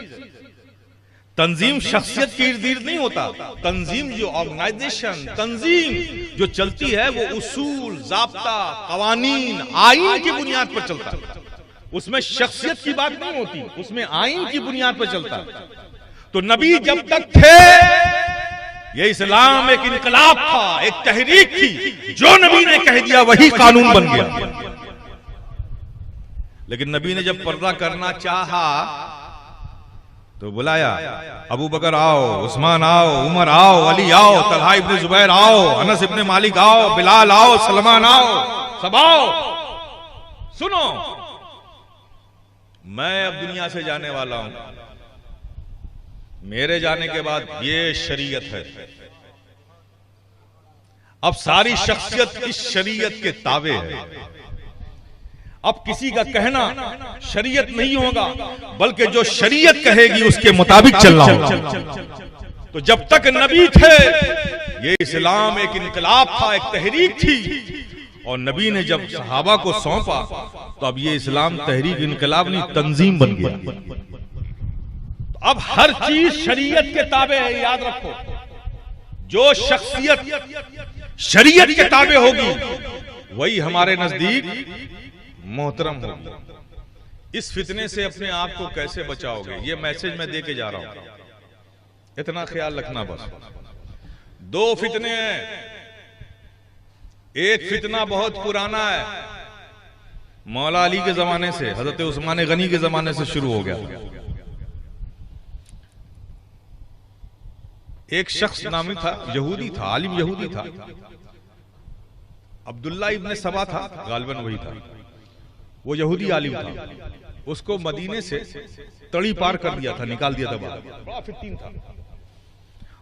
तंजीम शख्सियत के इर्द गिर्द नहीं होता। तंजीम जो ऑर्गेनाइजेशन, तंजीम जो चलती है वो उसूल, ज़ाब्ता, कवानीन, आईन की बुनियाद पर चलता है। उसमें शख्सियत की बात नहीं होती, उसमें आईन की बुनियाद पर चलता है। तो नबी जब तक थे ये इस्लाम एक इनकलाब था, एक तहरीक थी। जो नबी ने कह दिया वही कानून बन गया। लेकिन नबी ने जब पर्दा करना चाहा तो बुलाया, अबू बकर आओ, उस्मान आओ, उमर आओ, अली आओ, तलहा इब्न जुबैर आओ, अनस इब्न मालिक आओ, बिलाल आओ, सलमान आओ, सब आओ, सुनो मैं अब दुनिया से जाने वाला हूं। मेरे जाने के बाद ये शरीयत है। अब सारी शख्सियत इस शरीयत के ताबे है। अब किसी का कहना शरीयत नहीं होगा, बल्कि जो शरीयत कहेगी उसके मुताबिक चलना होगा। तो जब तक नबी थे ये इस्लाम एक इनकलाब था, एक तहरीक थी। और नबी ने जब सहाबा को सौंपा तो अब ये इस्लाम तहरीक इनकलाब नहीं, तंजीम बन गया। अब हर चीज शरीयत के ताबे है, याद रखो। जो शख्सियत शरीयत के ताबे होगी वही हमारे नजदीक मोहतरम हो। इस फितने से अपने आप को कैसे बचाओगे, ये मैसेज मैं दे के जा रहा हूं। इतना ख्याल रखना बस। दो फितने हैं। एक फितना बहुत पुराना है, मौला अली के जमाने से, हजरत उस्मान गनी के जमाने से शुरू हो गया। एक शख्स नामी था, यहूदी था, आलिम यहूदी था, अब्दुल्ला इब्न सबा था, गालिबन वही था। वो यहूदी आलिम था। उसको मदीने से तड़ी पार कर दिया था, निकाल दिया था बाहर। बड़ा फितीन था।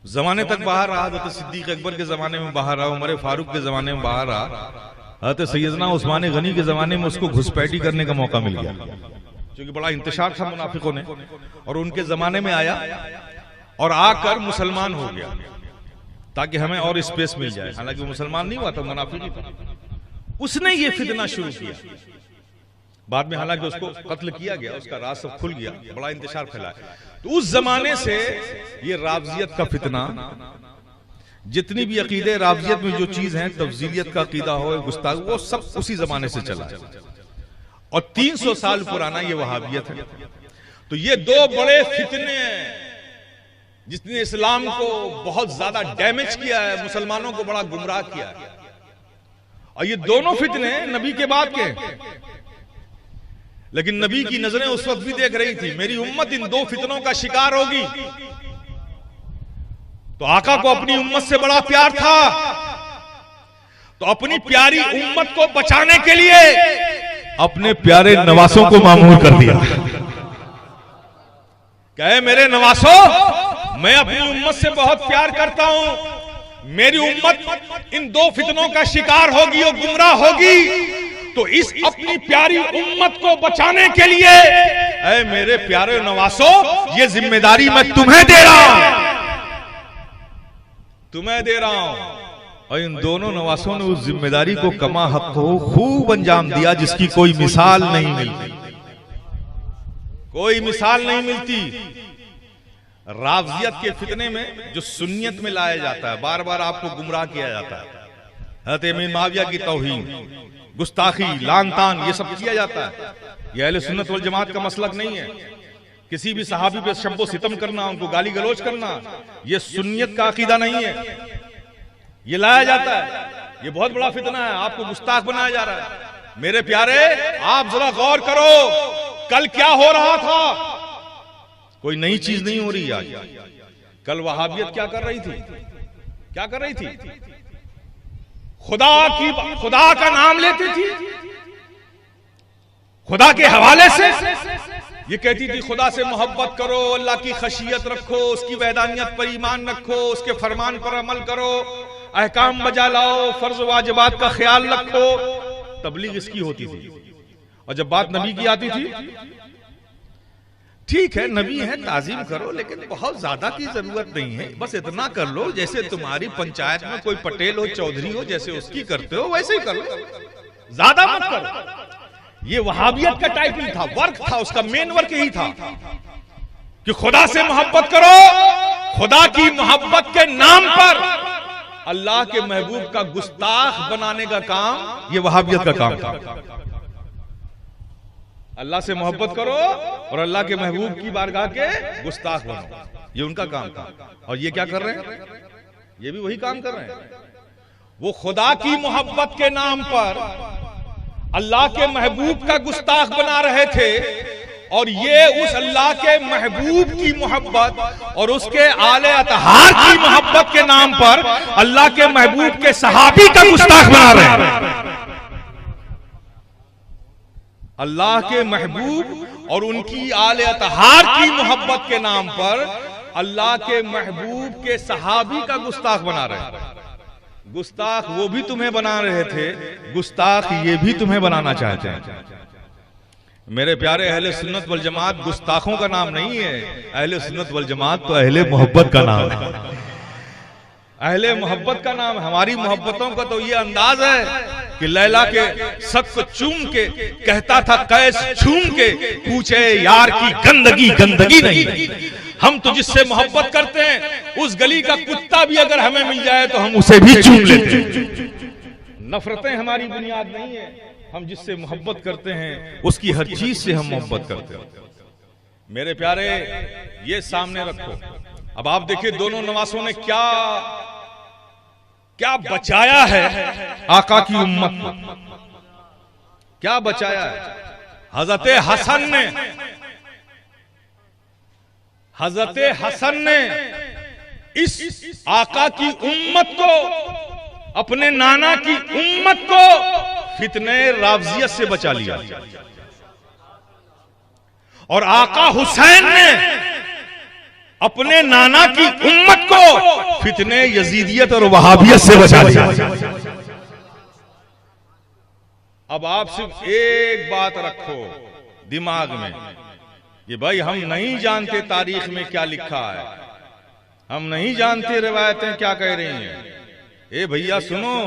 जमाने तक बाहर रहा। हज़रत सिद्दीक अकबर के जमाने में बाहर रहा, उमर फारूक के जमाने में बाहर रहा। हज़रत सैयदना उस्मान गनी के जमाने में उसको घुसपैठी करने का मौका मिल गया, क्योंकि बड़ा इंतशार था मुनाफिकों ने। और उनके जमाने में आया और आकर मुसलमान हो गया ताकि हमें और स्पेस मिल जाए। हालांकि मुसलमान नहीं हुआ था, मुनाफिक ही था। उसने ये फितना शुरू किया। बाद में हालांकि उसको कत्ल किया गया, उसका राज सब खुल गया, बड़ा इंतशार फैला। तो उस जमाने से ये रावजियत का फितना, जितनी भी अकीदे रावजियत में जो चीज है, तफजीलियत का अकीदा हो, गुस्ताख, वो सब उसी जमाने से चला है। और 300 साल पुराना ये वहाबियत है। तो ये दो बड़े फितने हैं जिसने इस्लाम को बहुत ज्यादा डैमेज किया है, मुसलमानों को बड़ा गुमराह किया है। और ये दोनों फितने नबी के बाद के। लेकिन नबी की नजरें उस वक्त भी देख रही थी, मेरी उम्मत इन दो फितनों का शिकार होगी। तो आका को अपनी उम्मत से बड़ा प्यार था। तो अपनी प्यारी उम्मत को बचाने के लिए अपने प्यारे नवासों को मामूर कर दिया। कहे मेरे नवासों, मैं अपनी उम्मत से बहुत प्यार करता हूं। मेरी उम्मत इन दो फितनों का शिकार होगी और गुमराह होगी। तो इस अपनी प्यारी उम्मत को बचाने के लिए ऐ मेरे प्यारे नवासों, ये जिम्मेदारी मैं तुम्हें दे रहा हूं। और इन दोनों नवासों ने उस जिम्मेदारी को कमा हक हो खूब अंजाम दिया, जिसकी कोई मिसाल नहीं मिलती। कोई मिसाल नहीं मिलती। रावजियत के फितने में जो सुन्नियत में लाया जाता है, बार बार आपको गुमराह किया जाता है। हज़रत इमाम माविया की तौहीन, गुस्ताखी, लानतान, ये सब किया जाता है। यह अहले सुन्नत वल जमात का मसलक नहीं है। किसी भी सहाबी पे शब्बो सितम करना, उनको गाली गलौज करना, ये सुन्नियत का अकीदा नहीं है। ये लाया जाता है। ये बहुत बड़ा फितना है। आपको गुस्ताख बनाया जा रहा है। मेरे प्यारे, आप जरा गौर करो, कल क्या हो रहा था। कोई नई चीज नहीं हो रही आज। कल वहाबियत क्या कर रही थी? क्या कर रही थी? खुदा का नाम लेती थी, खुदा के हवाले से ये कहती थी खुदा से मोहब्बत करो, अल्लाह की खशियत रखो, उसकी वैदानियत पर ईमान रखो, उसके फरमान पर अमल करो, अहकाम बजा लाओ, फर्ज वाजिबात का ख्याल रखो। तबलीग इसकी होती थी। और जब बात नबी की आती थी, ठीक है नबी है, ताजीम करो, लेकिन बहुत ज्यादा की जरूरत नहीं है। बस इतना कर लो जैसे तुम्हारी पंचायत में कोई पटेल हो, चौधरी हो, जैसे उसकी करते हो वैसे ही कर लो, ज्यादा मत करो। ये वहाबियत का टाइप ही था, वर्क था, उसका मेन वर्क यही था। कि खुदा से मोहब्बत करो, खुदा की मोहब्बत के नाम पर अल्लाह के महबूब का गुस्ताख बनाने का काम, ये वहाबियत का काम था। अल्लाह से मोहब्बत करो और अल्लाह के महबूब की बारगाह के गुस्ताख बनो, ये उनका काम था। और ये क्या कर रहे हैं? ये भी वही काम कर रहे हैं। वो खुदा की मोहब्बत के नाम पर अल्लाह के महबूब का गुस्ताख बना रहे थे, और ये उस अल्लाह के महबूब की मोहब्बत और उसके आले अतहार की मोहब्बत के नाम पर अल्लाह के महबूब के सहाबी का गुस्ताख बना रहे हैं। अल्लाह के महबूब और उनकी आले अतहार की मोहब्बत के नाम पर अल्लाह के महबूब के सहाबी का गुस्ताख बना रहे हैं। गुस्ताख वो भी तुम्हें बना रहे थे, गुस्ताख ये भी तुम्हें बनाना चाहते हैं। मेरे प्यारे अहले सुन्नत वल जमात गुस्ताखों का नाम नहीं है, अहले सुन्नत वल जमात तो अहले मोहब्बत का नाम है। अहले मोहब्बत का नाम, हमारी मोहब्बतों का तो ये अंदाज है कि लैला के सक को चूम के कहता था कैस छूम के, पूछे यार की गंदगी गंदगी नहीं। हम तो जिससे मोहब्बत करते हैं उस गली का कुत्ता भी अगर हमें मिल जाए तो हम उसे भी चूम लेते हैं। नफरतें हमारी बुनियाद नहीं है, हम जिससे मोहब्बत करते हैं उसकी हर चीज से हम मोहब्बत करते हैं। मेरे प्यारे, ये सामने रखो। अब आप देखिए दोनों नवासों ने क्या क्या बचाया है आका की उम्मत को, क्या बचाया है। हजरत हसन ने इस आका की उम्मत को, अपने नाना की उम्मत को फितने रावजियत से बचा लिया, और आका हुसैन ने अपने नाना की उम्मत को फितने यजीदियत और वहाबियत से बचा लिया। अब आप सिर्फ एक बात रखो दिमाग में कि भाई हम नहीं जानते तारीख में क्या लिखा है, हम नहीं जानते रिवायतें क्या कह रही हैं। ए भैया सुनो,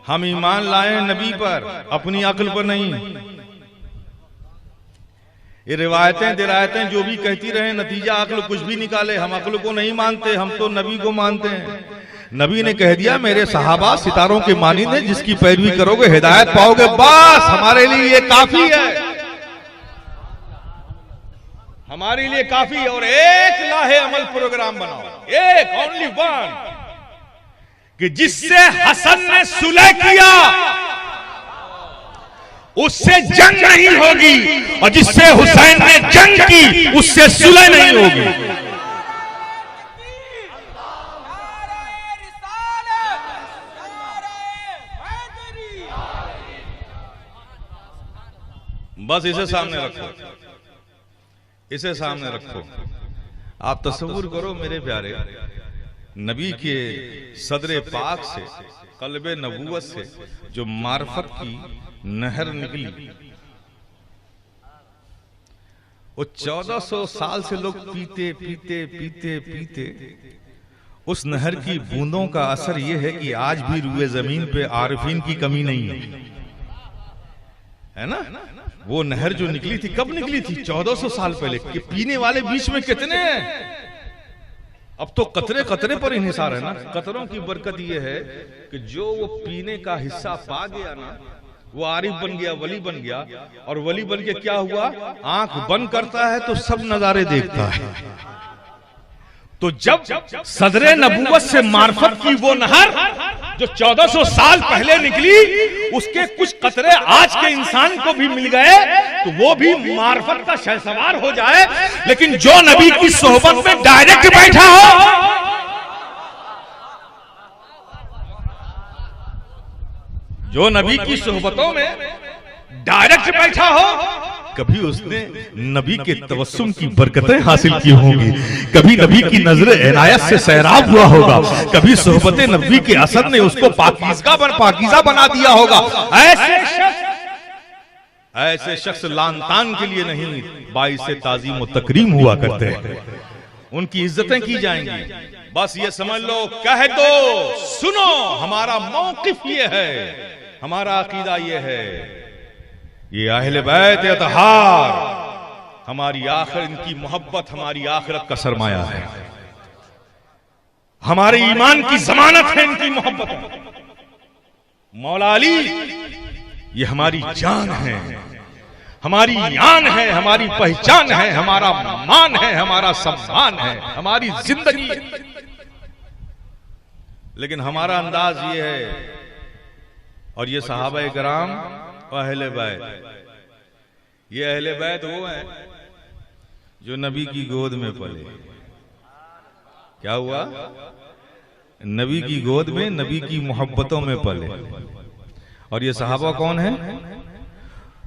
हम ईमान लाए नबी पर, अपनी अक्ल पर नहीं। ये रिवायतें दिरायतें जो भी कहती रहे, नतीजा अक्ल कुछ भी निकाले, हम अक्ल को नहीं मानते, हम तो नबी को मानते हैं। नबी ने कह दिया मेरे सहाबा सितारों के मानिंद हैं, जिसकी पैरवी करोगे हिदायत पाओगे, बस हमारे लिए ये काफी है, हमारे लिए काफी है। और एक लाहे अमल प्रोग्राम बनाओ, एक ओनली वन, कि जिससे हसन ने सुलह किया उससे जंग नहीं होगी, और जिससे हुसैन ने जंग की उससे सुलह नहीं होगी। बस इसे सामने रखो, इसे सामने रखो। आप तसव्वुर करो मेरे प्यारे, नबी के सदरे पाक से, कल्बे नबूवत से जो मार्फत की नहर निकली, वो 1400 साल से लोग पीते पीते पीते पीते उस नहर की बूंदों का असर यह है कि आज भी रुए जमीन पे आरिफीन की कमी नहीं है ना। वो नहर जो निकली थी, कब निकली थी? 1400 साल पहले। कि पीने वाले बीच में कितने हैं? अब तो कतरे कतरे पर इन्हिसार है ना। कतरों की बरकत यह है कि जो वो पीने का हिस्सा पा गया ना, वो आरिफ बन गया, वली बन गया। और वली बन के क्या हुआ? आंख बंद करता है तो सब नजारे देखता है। तो जब सदरे नबूवत से मार्फत की वो नहर जो 1400 साल पहले निकली, उसके कुछ कतरे आज के इंसान को भी मिल गए तो वो भी मार्फत का शहसवार हो जाए। लेकिन जो नबी की सोहबत में डायरेक्ट बैठा हो, जो नबी की सोहबतों में डायरेक्ट बैठा हो, कभी उसने नबी के तवस्सुम की बरकतें हासिल की होंगी, कभी नबी की नजर इनायत से सैराब हुआ होगा, कभी सोहबत नबी के असर ने उसको पाकीज़ा बना दिया होगा। ऐसे शख्स लानतान के लिए नहीं, बाइसे ताज़ीम व तकरीम हुआ करते हैं, उनकी इज्जतें की जाएंगी। बस ये समझ लो, कह दो सुनो, हमारा मौकिफ ये है, हमारा अकीदा ये है, ये अहले बैत अतहार हमारी आखिर इनकी मोहब्बत हमारी आखिरत का सरमाया है, हमारे ईमान की जमानत है इनकी मोहब्बत। मौला अली ये हमारी जान है, हमारी यान है, हमारी पहचान है, हमारा मान है, हमारा सम्मान है, हमारी जिंदगी है। लेकिन हमारा अंदाज ये है, और ये सहाबा किराम और अहले बैत, ये अहले बैत वो हैं जो नबी की गोद में पले। क्या हुआ? नबी की गोद में, नबी की मोहब्बतों में पले। और ये सहाबा कौन है?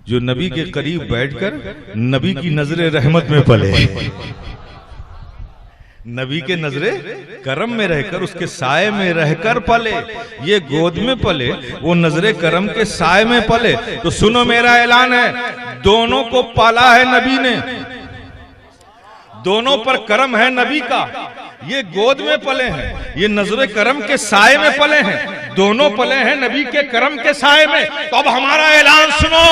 जो नबी के करीब बैठकर नबी की नजरे रहमत में पले, नबी के नजरे करम में रहकर, उसके साए में रहकर पले। ये गोद में पले, वो नजरे करम के साए में पले। तो सुनो मेरा ऐलान है, दोनों को पाला है नबी ने, दोनों पर करम है नबी का। ये गोद में पले हैं, ये नजरे करम के साए में पले हैं, दोनों पले हैं नबी के करम के साए में। तो अब हमारा ऐलान सुनो,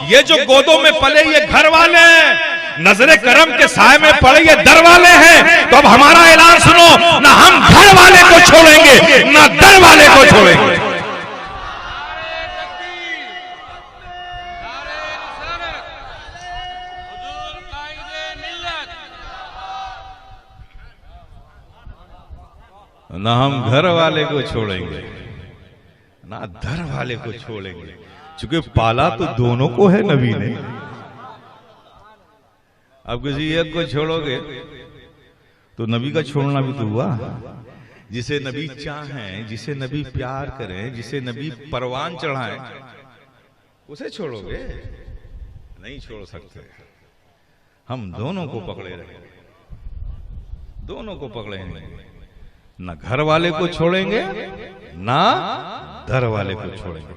ये जो गोदों में पले ये घर वाले हैं, नजरे करम के साए में पड़े ये दर वाले हैं। तो अब हमारा ऐलान सुनो, ना हम घर वाले को छोड़ेंगे ना दर वाले को छोड़ेंगे। ना हम घर वाले को छोड़ेंगे ना दर वाले को छोड़ेंगे, क्योंकि पाला तो दोनों को है नबी ने। अब किसी एक को छोड़ोगे तो नबी का छोड़ना भी तो हुआ। जिसे नबी चाहें, जिसे नबी प्यार करें, जिसे नबी परवान चढ़ाएं, उसे छोड़ोगे? नहीं छोड़ सकते। हम दोनों को पकड़े रहेंगे, दोनों को पकड़ेंगे, ना घर वाले को छोड़ेंगे ना दर वाले को छोड़ेंगे।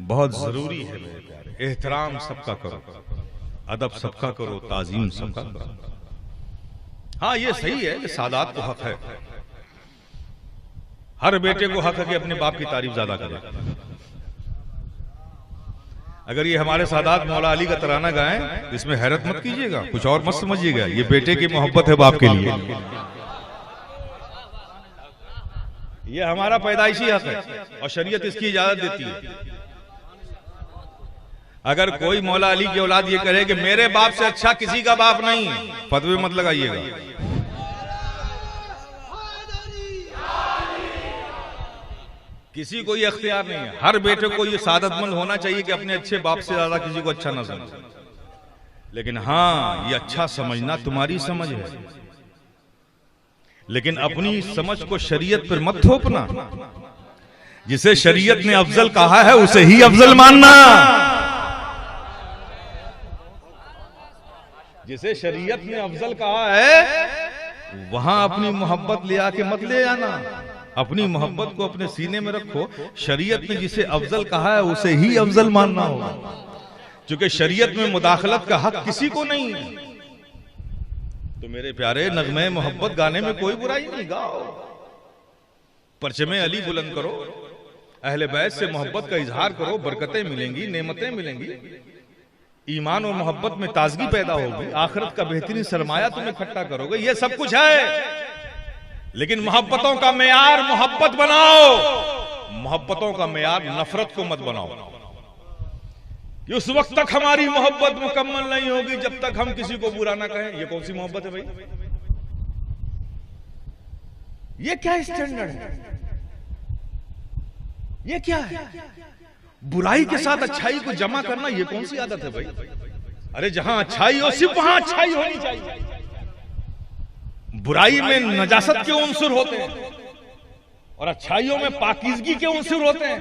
बहुत जरूरी है मेरे प्यारे, एहतराम सबका करो, अदब सबका करो, ताजीम सबका करो। हाँ ये सही है कि सादात को हक है, हर बेटे को हक है कि अपने बाप की तारीफ ज्यादा करे। अगर ये हमारे सादात मौला अली का तराना गाएं, इसमें हैरत मत कीजिएगा, कुछ और मत समझिएगा। ये बेटे की मोहब्बत है बाप के लिए, ये हमारा पैदाइशी हक है और शरीयत इसकी इजाजत देती है। अगर कोई मौला अली की औलाद ये कहे कि मेरे बाप से अच्छा किसी का बाप नहीं, फतवे मत लगाइएगा। किसी को ये अख्तियार नहीं है। हर बेटे को ये सादतमंद होना चाहिए कि अपने अच्छे बाप से ज्यादा किसी को अच्छा ना समझे। लेकिन हाँ, ये अच्छा समझना तुम्हारी समझ है, लेकिन अपनी समझ को शरीयत पर मत थोपना। जिसे शरीयत ने अफजल कहा है उसे ही अफजल मानना। जिसे शरीयत ने अफजल कहा है वहां अपनी मोहब्बत ले आके मत ले आना। अपनी मोहब्बत को अपने सीने में रखो। शरीयत ने जिसे अफजल कहा है उसे ही अफजल मानना होगा, क्योंकि शरीयत में मुदाखलत का हक किसी को नहीं है। तो मेरे प्यारे, नगमे मोहब्बत गाने में कोई बुराई नहीं, गाओ, परचमे अली बुलंद करो, अहले बैत से मोहब्बत का इजहार करो, बरकतें मिलेंगी, नेमतें मिलेंगी, ईमान और मोहब्बत में ताजगी पैदा होगी, आखिरत का बेहतरीन सरमाया तुम इकट्ठा करोगे। ये सब कुछ है, लेकिन मोहब्बतों का मेयार मोहब्बत बनाओ, मोहब्बतों का मेयार नफरत को मत बनाओ। उस वक्त तक हमारी मोहब्बत मुकम्मल नहीं होगी जब तक हम किसी को बुरा ना कहें। ये कौन सी मोहब्बत है भाई? ये क्या स्टैंडर्ड है? ये क्या है? बुराई के साथ अच्छाई को जमा करना, ये कौन सी आदत है भाई? अरे जहां अच्छाई हो सिर्फ वहां अच्छाई होनी चाहिए। बुराई में नजासत के उन्सुर होते हैं और अच्छाइयों में पाकीज़गी के उन्सुर होते हैं।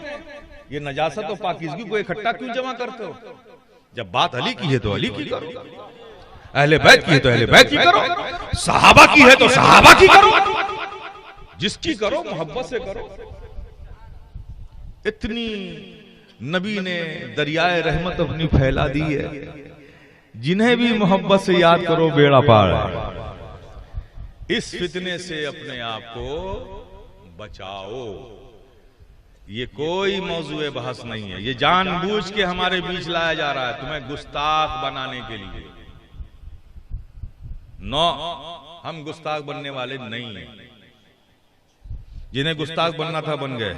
ये नजासत और पाकीज़गी को इकट्ठा क्यों जमा करते हो? जब बात अली की है तो अली की करो, अहले बैत की है तो अहले बैत की करो, सहाबा की है तो सहाबा की करो, जिसकी करो मोहब्बत से करो। इतनी नबी ने दरियाए रहमत अपनी फैला दी है, जिन्हें भी मोहब्बत से याद करो बेड़ा पार है। इस फितने से अपने आप को बचाओ। ये कोई मौजूए बहस नहीं है, ये जानबूझ के हमारे बीच लाया जा रहा है तुम्हें गुस्ताख बनाने के लिए। नो, हम गुस्ताख बनने वाले नहीं हैं। जिन्हें गुस्ताख बनना था बन गए,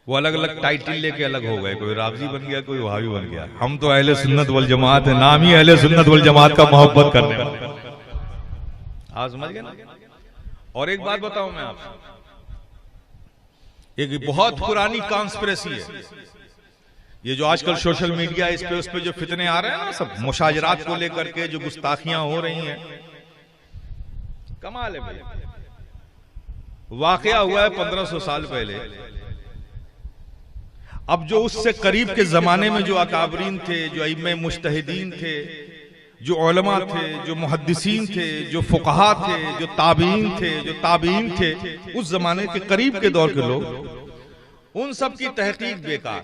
वो अलग अलग टाइटल लेके अलग हो गए, कोई रागजी बन गया, कोई वहाबी बन गया। हम तो अहले सुन्नत वल जमात है, नाम ही अहले सुन्नत वल जमात का मोहब्बत करने वाले। आप समझ गए ना। और एक बात बताऊं मैं आपसे, एक बहुत पुरानी कॉन्स्पिरेसी है ये जो आजकल सोशल मीडिया इस पे जो फितने आ रहे हैं ना, सब मुशाजरात को लेकर के जो गुस्ताखियां हो रही हैं, कमाल है भाई। वाकया हुआ है 1500 साल पहले। अब जो उससे करीब के जमाने में जो अकाबरीन थे, जो इमाम मुज्तहिदीन थे, जो उलमा थे, जो मुहद्दिसीन थे, जो फुकहा थे, जो ताबीन थे, जो ताबीन थे, उस जमाने के करीब के दौर के लोग, उन सब की तहकीक बेकार।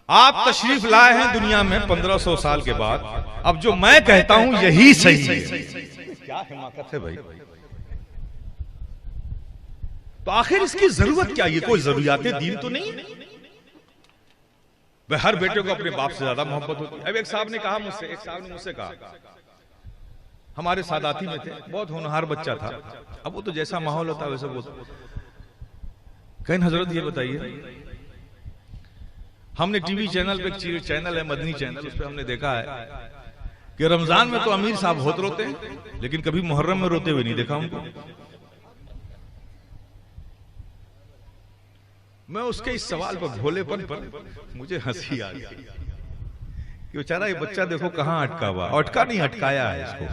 आप तशरीफ लाए हैं दुनिया में 1500 साल के बाद, अब जो मैं कहता हूं यही सही है। क्या हिमाकत है भाई। तो आखिर इसकी जरूरत क्या? ये कोई जरूरियाते दीन तो नहीं है। हर बेटे को अपने बाप से ज्यादा मोहब्बत होती है। अब एक साहब ने मुझसे कहा, हमारे सादाती में थे, बहुत होनहार बच्चा था। अब वो तो जैसा माहौल होता है वैसे बोलता। कहीं हजरत ये बताइए, हमने टीवी चैनल पे, एक चैनल है मदनी चैनल, उस पर हमने देखा है कि रमजान में तो अमीर साहब बहुत रोते हैं, लेकिन कभी मुहर्रम में रोते हुए नहीं देखा उनको। मैं उसके इस सवाल पर, भोलेपन पर मुझे हंसी आ गई कि बेचारा ये बच्चा देखो कहां अटका हुआ। अटका नहीं, अटकाया है इसको।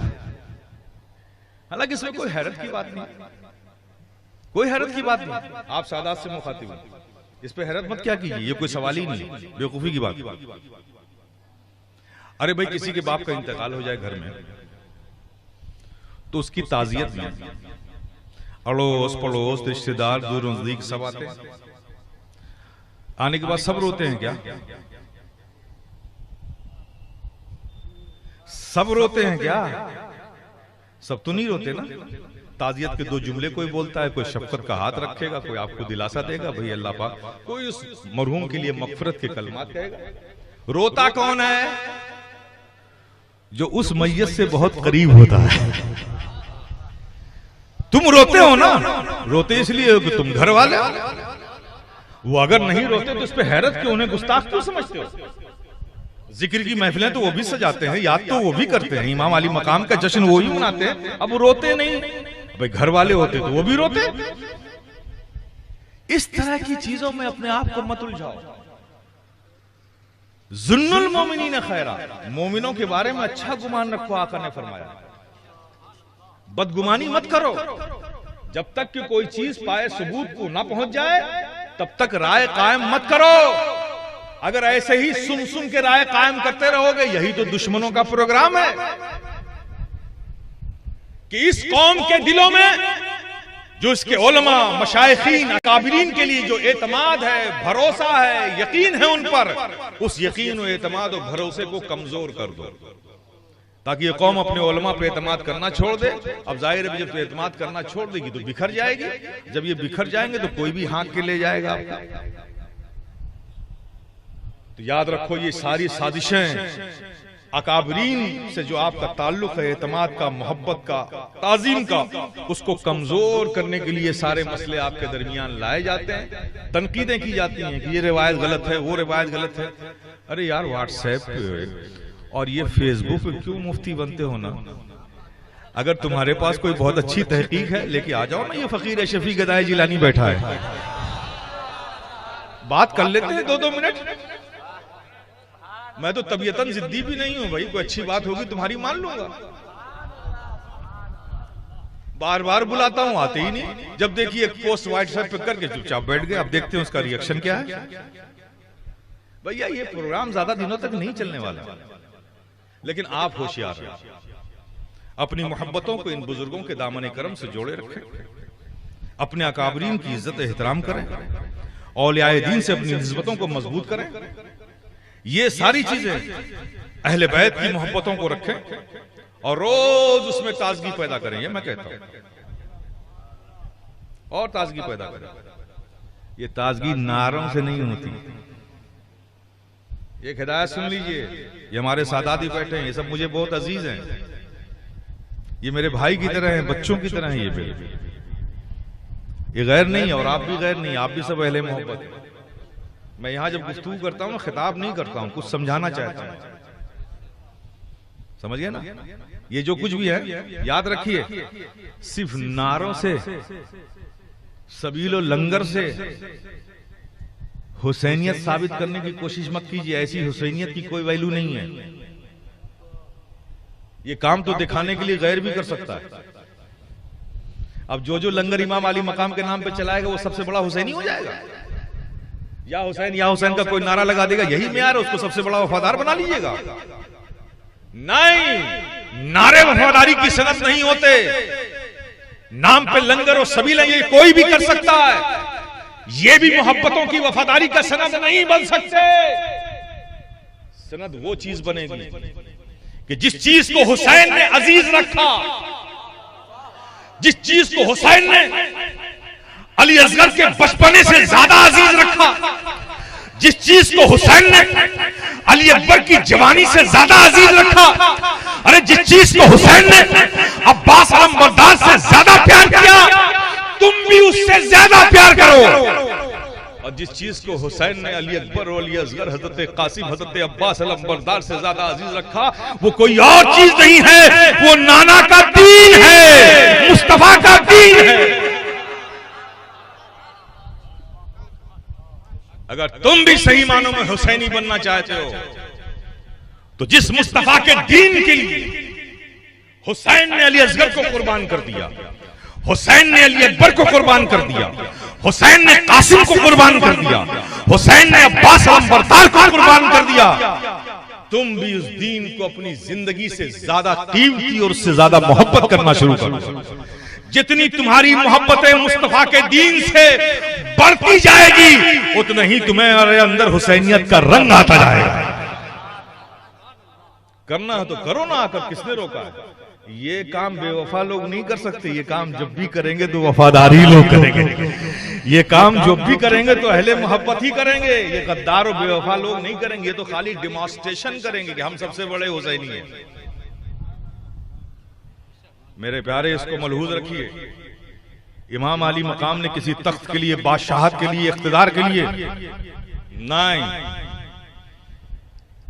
हालांकि इसमें कोई हैरत की बात नहीं, कोई हैरत की बात नहीं। आप सादात से मुखातिब हैं, इस पे हैरत मत क्या कीजिए, ये कोई सवाल ही नहीं, बेवकूफी की बात। अरे भाई, किसी के बाप का इंतकाल हो जाए घर में, तो उसकी ताजियत में अड़ोस पड़ोस रिश्तेदार दूर नजदीक सब आते हैं। आने के बाद सब रोते हैं क्या? सब रोते हैं क्या? सब तो नहीं रोते ना। ताजियत के दो जुमले कोई बोलता है, कोई शफकत का हाथ रखेगा, कोई आपको दिलासा देगा भाई अल्लाह पाक, कोई उस मरहूम के लिए मगफिरत के कलमात कहेगा। रोता कौन है? जो उस मैयत से बहुत करीब होता है। तुम रोते हो ना, रोते इसलिए हो कि तुम घर वाले। वो अगर नहीं रोते तो इस पे हैरत क्यों, उन्हें गुस्ताख क्यों समझते हो? जिक्र की महफिलें तो वो भी सजाते हैं, याद तो वो भी करते हैं, इमाम अली मकाम का जश्न वो ही मनाते हैं। अब वो रोते नहीं, भाई घर वाले होते तो वो भी रोते। इस तरह की चीजों में अपने आप को मत उलझाओ। जुन्नुल मोमिनीन खैरा, मोमिनों के बारे में अच्छा गुमान रखो, आका ने फरमाया। बदगुमानी मत करो। जब तक कि कोई चीज पाए सबूत को ना पहुंच जाए, तब तक राय कायम मत करो। अगर ऐसे ही सुन सुन के राय कायम करते रहोगे, यही तो दुश्मनों का प्रोग्राम है कि इस कौम के दिलों में जो इसके उलमा, मशाइखीन, अकाबिरीन के लिए जो एतमाद है, भरोसा है, यकीन है उन पर, उस यकीन और एतमाद और भरोसे को कमजोर कर दो, ताकि ये कौम अपने उलमा पे एतमाद करना छोड़ दे। अब जाहिर है, जब एतमाद करना छोड़ देगी तो बिखर जाएगी। जब ये बिखर जाएंगे तो कोई भी हाँक के ले जाएगा आपको। तो याद रखो, ये सारी साजिशें अकाबरीन से जो आपका ताल्लुक है, एतमाद का, मोहब्बत का, ताजीम का, उसको कमजोर करने के लिए सारे मसले आपके दरमियान लाए जाते हैं। तनकीदें की जाती हैं कि ये रिवायत गलत है, वो रिवायत गलत है। अरे यार, व्हाट्सएप पे और ये फेसबुक पे क्यों मुफ्ती बनते हो ना? अगर तुम्हारे पास कोई बहुत अच्छी तहकीक है, लेके आ जाओ ना। ये फकीर शफी गदाई जिलानी बैठा है, बात कर लेते हैं 2-2 मिनट। मैं तो तबीयतन जिद्दी भी नहीं हूं भाई, कोई अच्छी बात होगी तुम्हारी मान लूंगा। बार बार बुलाता हूं, आते ही नहीं। जब देखिए एक पोस्ट व्हाट्सएप पे करके चुपचाप बैठ गए। अब देखते हैं उसका रिएक्शन क्या है। भैया, ये प्रोग्राम ज्यादा दिनों तक नहीं चलने वाला, लेकिन आप होशियार हैं। अपनी मोहब्बतों को इन बुजुर्गों के दामन करम से जोड़े रखें, अपने अकाबरीन की इज्जत एहतराम करें, औलियाए दीन से अपनी निस्बतों को मजबूत करें। ये सारी चीजें अहले बैत की मोहब्बतों को रखें और रोज उसमें ताजगी पैदा करें। ये मैं कहता हूं, और ताजगी पैदा करें। ये ताजगी नारों से नहीं होती, एक हिदायत सुन लीजिए, ये हमारे सादाती बैठे हैं, ये सब मुझे बहुत अजीज हैं, ये मेरे भाई की तरह हैं, बच्चों की तरह हैं, ये गैर नहीं है और आप भी गैर नहीं, आप भी सब अहले मोहब्बत हैं। मैं यहां जब गुफ्तगू करता हूं ना, खिताब नहीं करता हूं, कुछ समझाना चाहता हूं, समझ गए ना? ये जो कुछ भी है याद रखिए, सिर्फ नारों से, सबीलो लंगर से हुसैनियत साबित करने की कोशिश मत कीजिए। ऐसी हुसैनियत की कोई वैल्यू नहीं है। ये काम तो दिखाने के लिए गैर भी कर सकता है। अब जो लंगर इमाम अली मकाम के नाम पे चलाएगा वो सबसे बड़ा हुसैनी हो जाएगा। या हुसैन का कोई नारा लगा देगा, यही मेयार है, उसको सबसे बड़ा वफादार बना लीजिएगा। नहीं, नारे वफादारी की सनद नहीं होते। नाम पे लंगर और सबीला ये कोई भी कर सकता है, ये भी मोहब्बतों की वफादारी का सनद नहीं बन सकते। सनद वो चीज बनेगी कि जिस चीज को हुसैन ने अजीज रखा, जिस चीज को हुसैन ने अली असगर के बचपने से ज्यादा अजीज रखा, जिस चीज को हुसैन ने अली अकबर की जवानी से ज्यादा अजीज रखा, अरे जिस चीज को हुसैन ने अब्बास अलमबरदार से ज्यादा प्यार किया, तुम भी उससे ज्यादा प्यार करो। और जिस चीज को हुसैन ने अली अकबर और अली असगर, हजरत कासिम, हजरत अब्बास अलमबरदार से ज्यादा अजीज रखा, वो कोई और चीज नहीं है, वो नाना का दीन है, मुस्तफा का दीन है। अगर तुम भी सही मानों में हुसैनी बनना चाहते हो तो जिस मुस्तफा के दीन के लिए हुसैन ने अली असगर को कुर्बान कर दिया, हुसैन ने अली अकबर को कुर्बान कर दिया, हुसैन ने कासिम को कुर्बान कर दिया, हुसैन ने अब्बास अलमबरदार को कुर्बान कर दिया, तुम भी उस दीन को अपनी जिंदगी से ज्यादा कीमती और उससे ज्यादा मोहब्बत करना शुरू करो। जितनी तुम्हारी मोहब्बतें मुस्तफा के दीन से बढ़ती जाएगी, उतना ही तुम्हें अंदर हुसैनियत का रंग आता जाएगा। करना है तो करो ना, आकर किसने रोका है? ये काम बेवफा लोग नहीं कर सकते। ये काम जब भी करेंगे तो वफादारी लोग करेंगे। ये काम जब भी करेंगे तो अहले मोहब्बत ही करेंगे। ये गद्दार और बेवफा लोग नहीं करेंगे। ये तो खाली डिमॉन्स्ट्रेशन करेंगे कि हम सबसे बड़े हुसैनी हैं। मेरे प्यारे, इसको मलहूज रखिए, इमाम अली मकाम ने किसी तख्त के लिए, बादशाहत के लिए, इख्तिदार के लिए नहीं,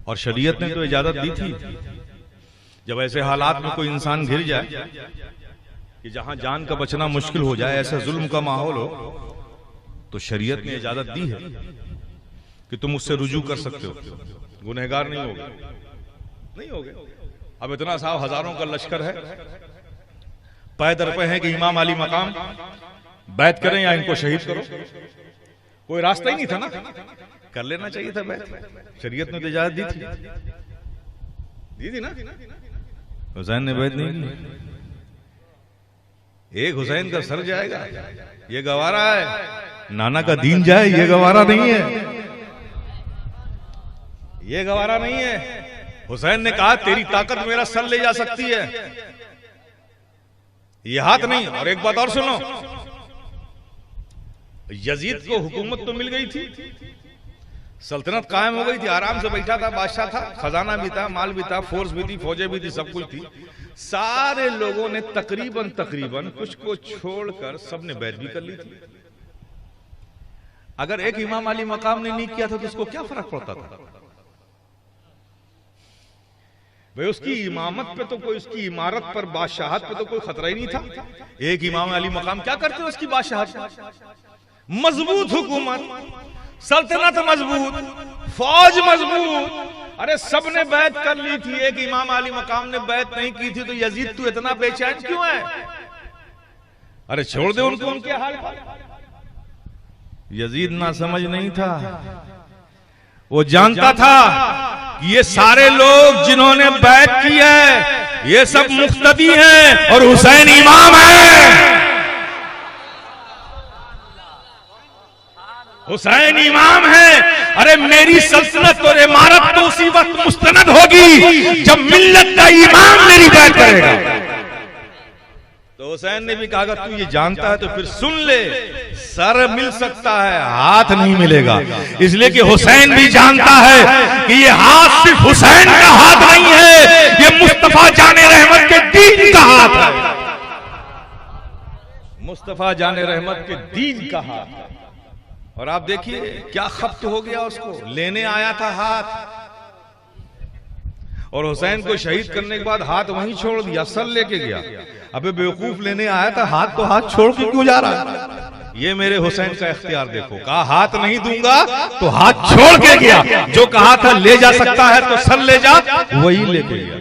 और शरीयत ने तो इजाजत दी थी। जब ऐसे हालात में कोई इंसान घिर जाए कि जहां जान का बचना मुश्किल हो जाए, ऐसा जुल्म का माहौल हो, तो शरीयत ने इजाजत दी है कि तुम उससे रुजू कर सकते हो, गुनहगार नहीं होगे, नहीं होगे। अब इतना साहब हजारों का लश्कर है, पैदर पे है कि इमाम अली मकाम बैत करें या इनको शहीद करो। कोई रास्ता ही नहीं था ना, कर लेना चाहिए था बैत। शरीयत ने तो इजाजत दी थी ना। हुसैन ने बैत नहीं की। एक हुसैन का सर जाएगा, ये गवारा है। नाना का दीन जाए, ये गवारा नहीं है, ये गवारा नहीं है। हुसैन ने कहा तेरी ताकत मेरा सर ले जा सकती है, ये हाथ नहीं। और एक बात और सुनो, यजीद को हुकूमत तो मिल गई थी, सल्तनत कायम हो गई थी, आराम से बैठा था, बादशाह था, खजाना भी था, माल भी था, फोर्स भी थी, फौजें भी थी, सब कुछ थी। सारे लोगों ने तकरीबन कुछ को छोड़कर सबने बैत भी कर ली थी। अगर एक इमाम अली मकाम ने नहीं किया था तो उसको क्या फर्क पड़ता था भाई? उसकी इमामत पे तो कोई, उसकी इमारत पर, बादशाहत पे तो कोई खतरा ही नहीं था। एक इमाम अली मकाम क्या करते हैं उसकी बादशाहत? मजबूत हुकूमत, सल्तनत मजबूत, फौज मजबूत, अरे सबने बैत कर ली थी, एक इमाम अली मकाम ने बैत नहीं की थी। तो यजीद तू इतना बेचैन क्यों है? अरे छोड़ दे उनको उनके हाल पर। यजीद ना समझ नहीं था, वो जानता था कि ये सारे लोग जिन्होंने बैत की है ये सब मुख्तदी हैं और हुसैन इमाम है। हुसैन इमाम है। अरे मेरी सल्तनत और इमारत तो उसी वक्त मुस्तनद होगी जब मिल्लत का इमाम मेरी बैत करेगा। तो तो हुसैन ने भी कहा अगर तू ये जानता है तो फिर सुन ले, सर मिल सकता है हाथ नहीं मिलेगा। इसलिए कि हुसैन भी जानता है कि ये हाथ सिर्फ हुसैन का हाथ नहीं है, ये मुस्तफा जाने रहमत के दीन का हाथ है, मुस्तफा जाने रहमत के दीन का हाथ है। और आप देखिए क्या खप्त हो गया, उसको लेने आया था हाथ, और हुसैन को शहीद करने के बाद हाथ वहीं छोड़ दिया, सर लेके गया। अबे बेवकूफ, लेने आया था हाथ, तो हाथ छोड़ के क्यों जा रहा है? ये मेरे हुसैन का इख्तियार देखो, कहा हाथ नहीं दूंगा तो हाथ छोड़ के गया। जो कहा था ले जा सकता है तो सर ले जा, वही लेके गया।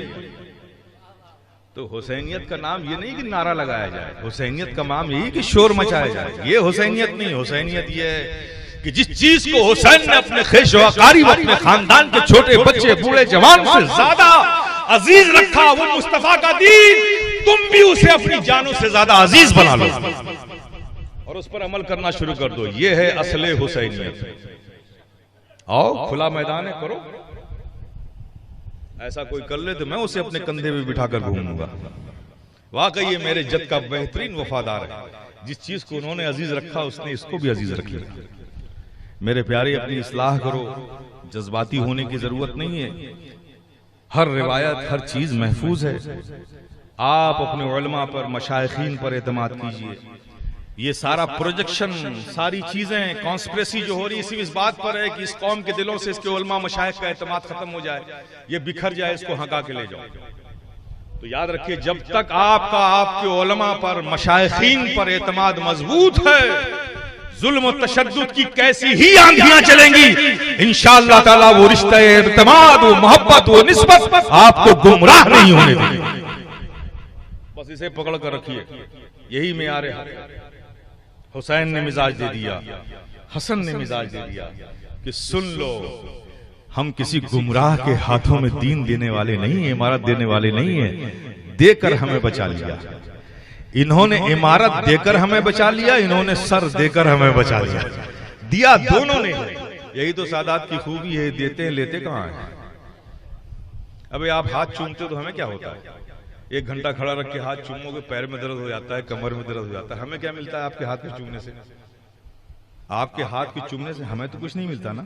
तो हुसैनियत का नाम ये नहीं कि नारा लगाया जाए, हुसैनियत का नाम यही कि शोर मचाया जाए। ये हुसैनियत नहीं, हुसैनियत ये है कि जिस चीज को हुसैन ने अपने ख़ैश-ओ-क़ारी, अपने खानदान के छोटे बच्चे बूढ़े जवान से ज्यादा अजीज रखा, वो मुस्तफा का दीन, तुम भी उसे अपनी जानों से ज्यादा अजीज बना लो और उस पर अमल करना शुरू कर दो। ये है असले हुसैनियत। आओ खुला मैदान है, करो। ऐसा कोई कर ले तो मैं उसे अपने कंधे पे बिठाकर घूमूंगा। वाकई ये मेरे जद का बेहतरीन वफादार है, जिस चीज को उन्होंने अजीज रखा उसने इसको भी अजीज रख लिया। मेरे प्यारे, अपनी इस्लाह करो, जज्बाती होने की जरूरत नहीं है। हर रिवायत, हर चीज महफूज है। आप अपने उलमा पर, मशाइखीन पर एतमाद कीजिए। ये सारा प्रोजेक्शन, सारी चीजें, कॉन्स्पिरेसी जो हो रही है इस बात पर है कि इस कौम के दिलों से इसके उलमा मशाइख का एतमाद खत्म हो जाए, ये बिखर जाए, इसको हका के ले जाओ। तो याद रखिए, जब तक आपका आपके उलमा पर, मशाइखीन पर एतमाद मजबूत है, जुल्म और तशद्दुद की कैसी ही आंधियां चलेंगी, इंशाअल्लाह ताला वो रिश्ता, एतमाद, वो मोहब्बत, वो निस्बत आपको गुमराह नहीं होने देगी। बस इसे पकड़ कर रखिए। यही मेयार है। हुसैन ने मिजाज दे दिया, हसन ने मिजाज दे दिया कि सुन लो, हम किसी गुमराह के हाथों में दीन देने वाले नहीं है, इमारत देने वाले नहीं है। देकर हमें बचा लिया इन्होंने, इमारत देकर हमें बचा लिया, इन्होंने सर देकर हमें बचा लिया। दिया दोनों ने। यही तो सादात की खूबी है, देते हैं लेते कहां है। अबे आप हाथ चूमते हो तो हमें क्या होता है? 1 घंटा खड़ा रख के हाथ चूमोगे, पैर में दर्द हो जाता है, कमर में दर्द हो जाता है। हमें क्या मिलता है आपके हाथ के चूमने से? आपके हाथ के चूमने से हमें तो कुछ नहीं मिलता ना,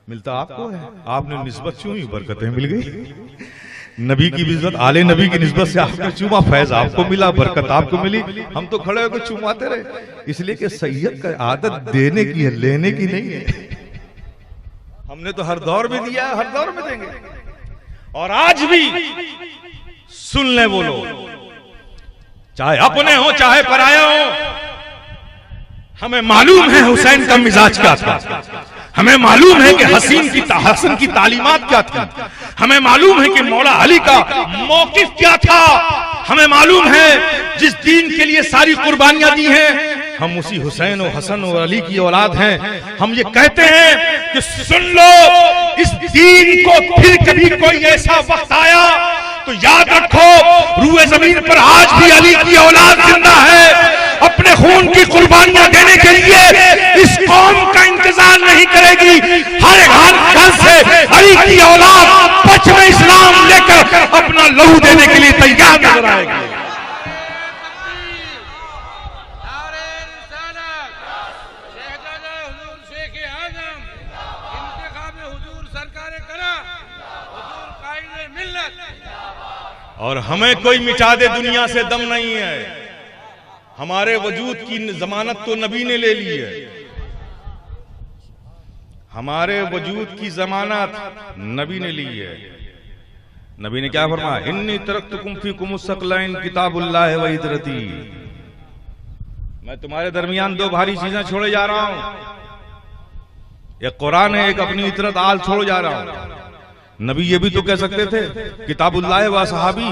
मिलता आपको है। आपने निस्बत चूमी, बरकतें मिल गई। नबी की निस्बत, आले नबी की निस्बत से आपने चूमा, फैज आपको मिला, बरकत आपको मिली। हम तो खड़े होकर चूमाते रहे, इसलिए कि सैयद का आदत देने की है, लेने की नहीं है। हमने तो हर दौर में दिया है, हर दौर में देंगे। और आज भी सुन ले वो लोग, चाहे अपने हो चाहे पराये हो, हमें मालूम है हुसैन का मिजाज क्या था, हमें मालूम है कि हसन की तालीमात क्या थी, हमें मालूम है कि मौला अली का मौकिफ क्या था, हमें मालूम है जिस दीन के लिए सारी कुर्बानियां दी हैं, हम उसी हुसैन और हसन और अली की औलाद हैं। हम ये कहते हैं कि सुन लो, इस दीन को फिर कभी कोई ऐसा वक्त आया तो याद रखो, रूए जमीन पर आज भी अली की औलाद जिंदा है। अपने खून की कुर्बानियां देने के लिए इस कौम का इंतजार नहीं करेगी। हर घर से अली की औलाद पक्ष में इस्लाम लेकर अपना लहू देने के लिए तैयार नजर आएगी। और हमें कोई मिटा दे दुनिया से दम नहीं है। हमारे वजूद की जमानत तो नबी ने ले ली है, हमारे वजूद की जमानत नबी ने ली है। नबी ने क्या फरमाया? इन्नी तरक्तुकुम फीकुम सकलैन किताबुल्लाह व इतरती। मैं तुम्हारे दरमियान 2 भारी चीजें छोड़े जा रहा हूं, एक कुरान है, एक अपनी इतरत आल छोड़ जा रहा हूं। नबी ये भी तो कह सकते थे किताबुल्लाह व सहाबी,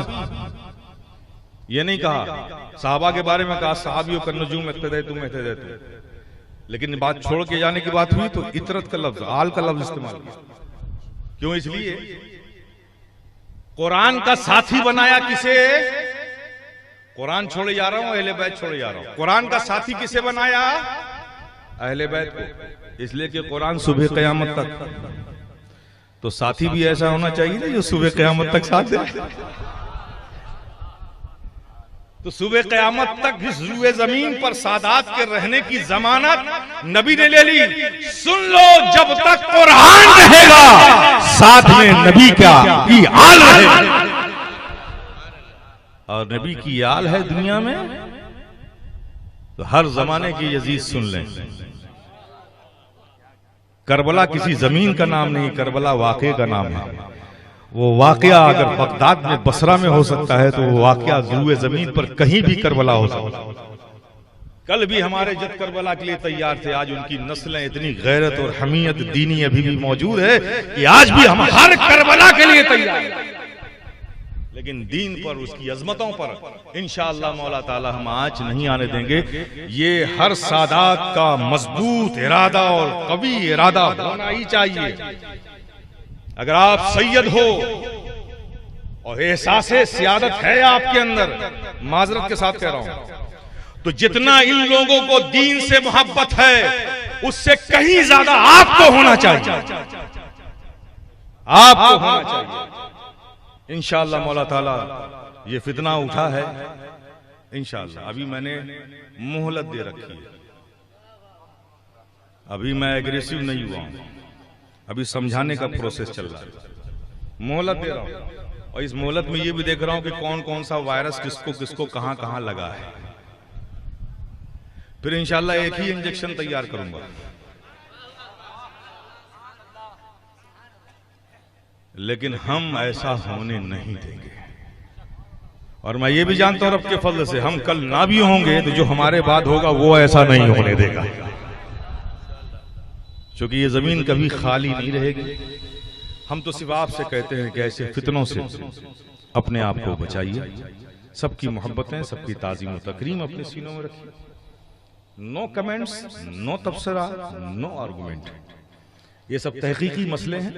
ये नहीं कहा। सहाबा के बारे में कहा सहाबियों का नजूम इक्तदैतुम इक्तदैतुम, लेकिन बात छोड़ के जाने की बात हुई तो इतरत का लफ्ज, आल का लफ्ज इस्तेमाल किया। क्यों? इसलिए कुरान का साथी बनाया किसे? कुरान छोड़े जा रहा हूं, अहले बैत छोड़े जा रहा हूं। कुरान का साथी किसे बनाया? अहले बैत को। इसलिए कि कुरान सुबह क़यामत तक, तो साथी भी ऐसा होना चाहिए ना जो सुबह क़यामत तक साथ दे। तो सुबह क़यामत तक इस रुए जमीन पर सादात के रहने की जमानत नबी ने ले ली। सुन लो, जब तक कुरान रहेगा साथ में नबी की आल रहेगी। और नबी की आल है दुनिया में, तो हर जमाने की यजीद सुन लें। करबला किसी जमीन का नाम नहीं, करबला वाक़े का नाम है। वो वाक़या अगर बगदाद में, बसरा में हो सकता है, तो वो वाक़या ज़ुए जमीन पर कहीं भी करबला हो सकता है। कल भी हमारे जद करबला के लिए तैयार थे, आज उनकी नस्लें इतनी गैरत और हमीयत दीनी अभी भी मौजूद है कि आज भी हम हर करबला के लिए तैयार हैं। लेकिन दीन पर, उसकी अजमतों पर इंशाअल्लाह मौला ताला हम आज नहीं आने देंगे। ये हर सादात का मजबूत इरादा और कवी इरादा होना ही चाहिए। अगर आप सैयद हो और एहसासे सियादत है आपके अंदर, माजरत के साथ कह रहा हूं, तो जितना इन लोगों को दीन से मोहब्बत है उससे कहीं ज्यादा आपको होना चाहिए, आपको होना चाहिए। इंशाअल्लाह मौला ताला ये फितना उठा है इंशाअल्लाह। अभी मैंने मोहलत दे रखी है, अभी मैं एग्रेसिव नहीं हुआ हूं, अभी समझाने का प्रोसेस चल रहा है, मोहलत दे रहा हूं। और इस मोहलत में ये भी देख रहा हूं कि कौन कौन सा वायरस किसको किसको कहां कहां लगा है। फिर इंशाअल्लाह एक ही इंजेक्शन तैयार करूंगा। लेकिन हम ऐसा होने नहीं देंगे। और मैं ये भी जानता हूं रब के फजल से, हम कल ना भी होंगे तो जो हमारे बाद होगा वो ऐसा नहीं होने देगा, क्योंकि ये जमीन कभी खाली नहीं रहेगी। हम तो सिर्फ आपसे कहते हैं कि ऐसे फितनों से अपने आप को बचाइए। सबकी मोहब्बतें, सबकी ताज़ीम और तकरीम अपने सीनों में रखिए। नो कमेंट्स, नो तबसरा, नो आर्गुमेंट। ये सब तहकीकी मसले हैं,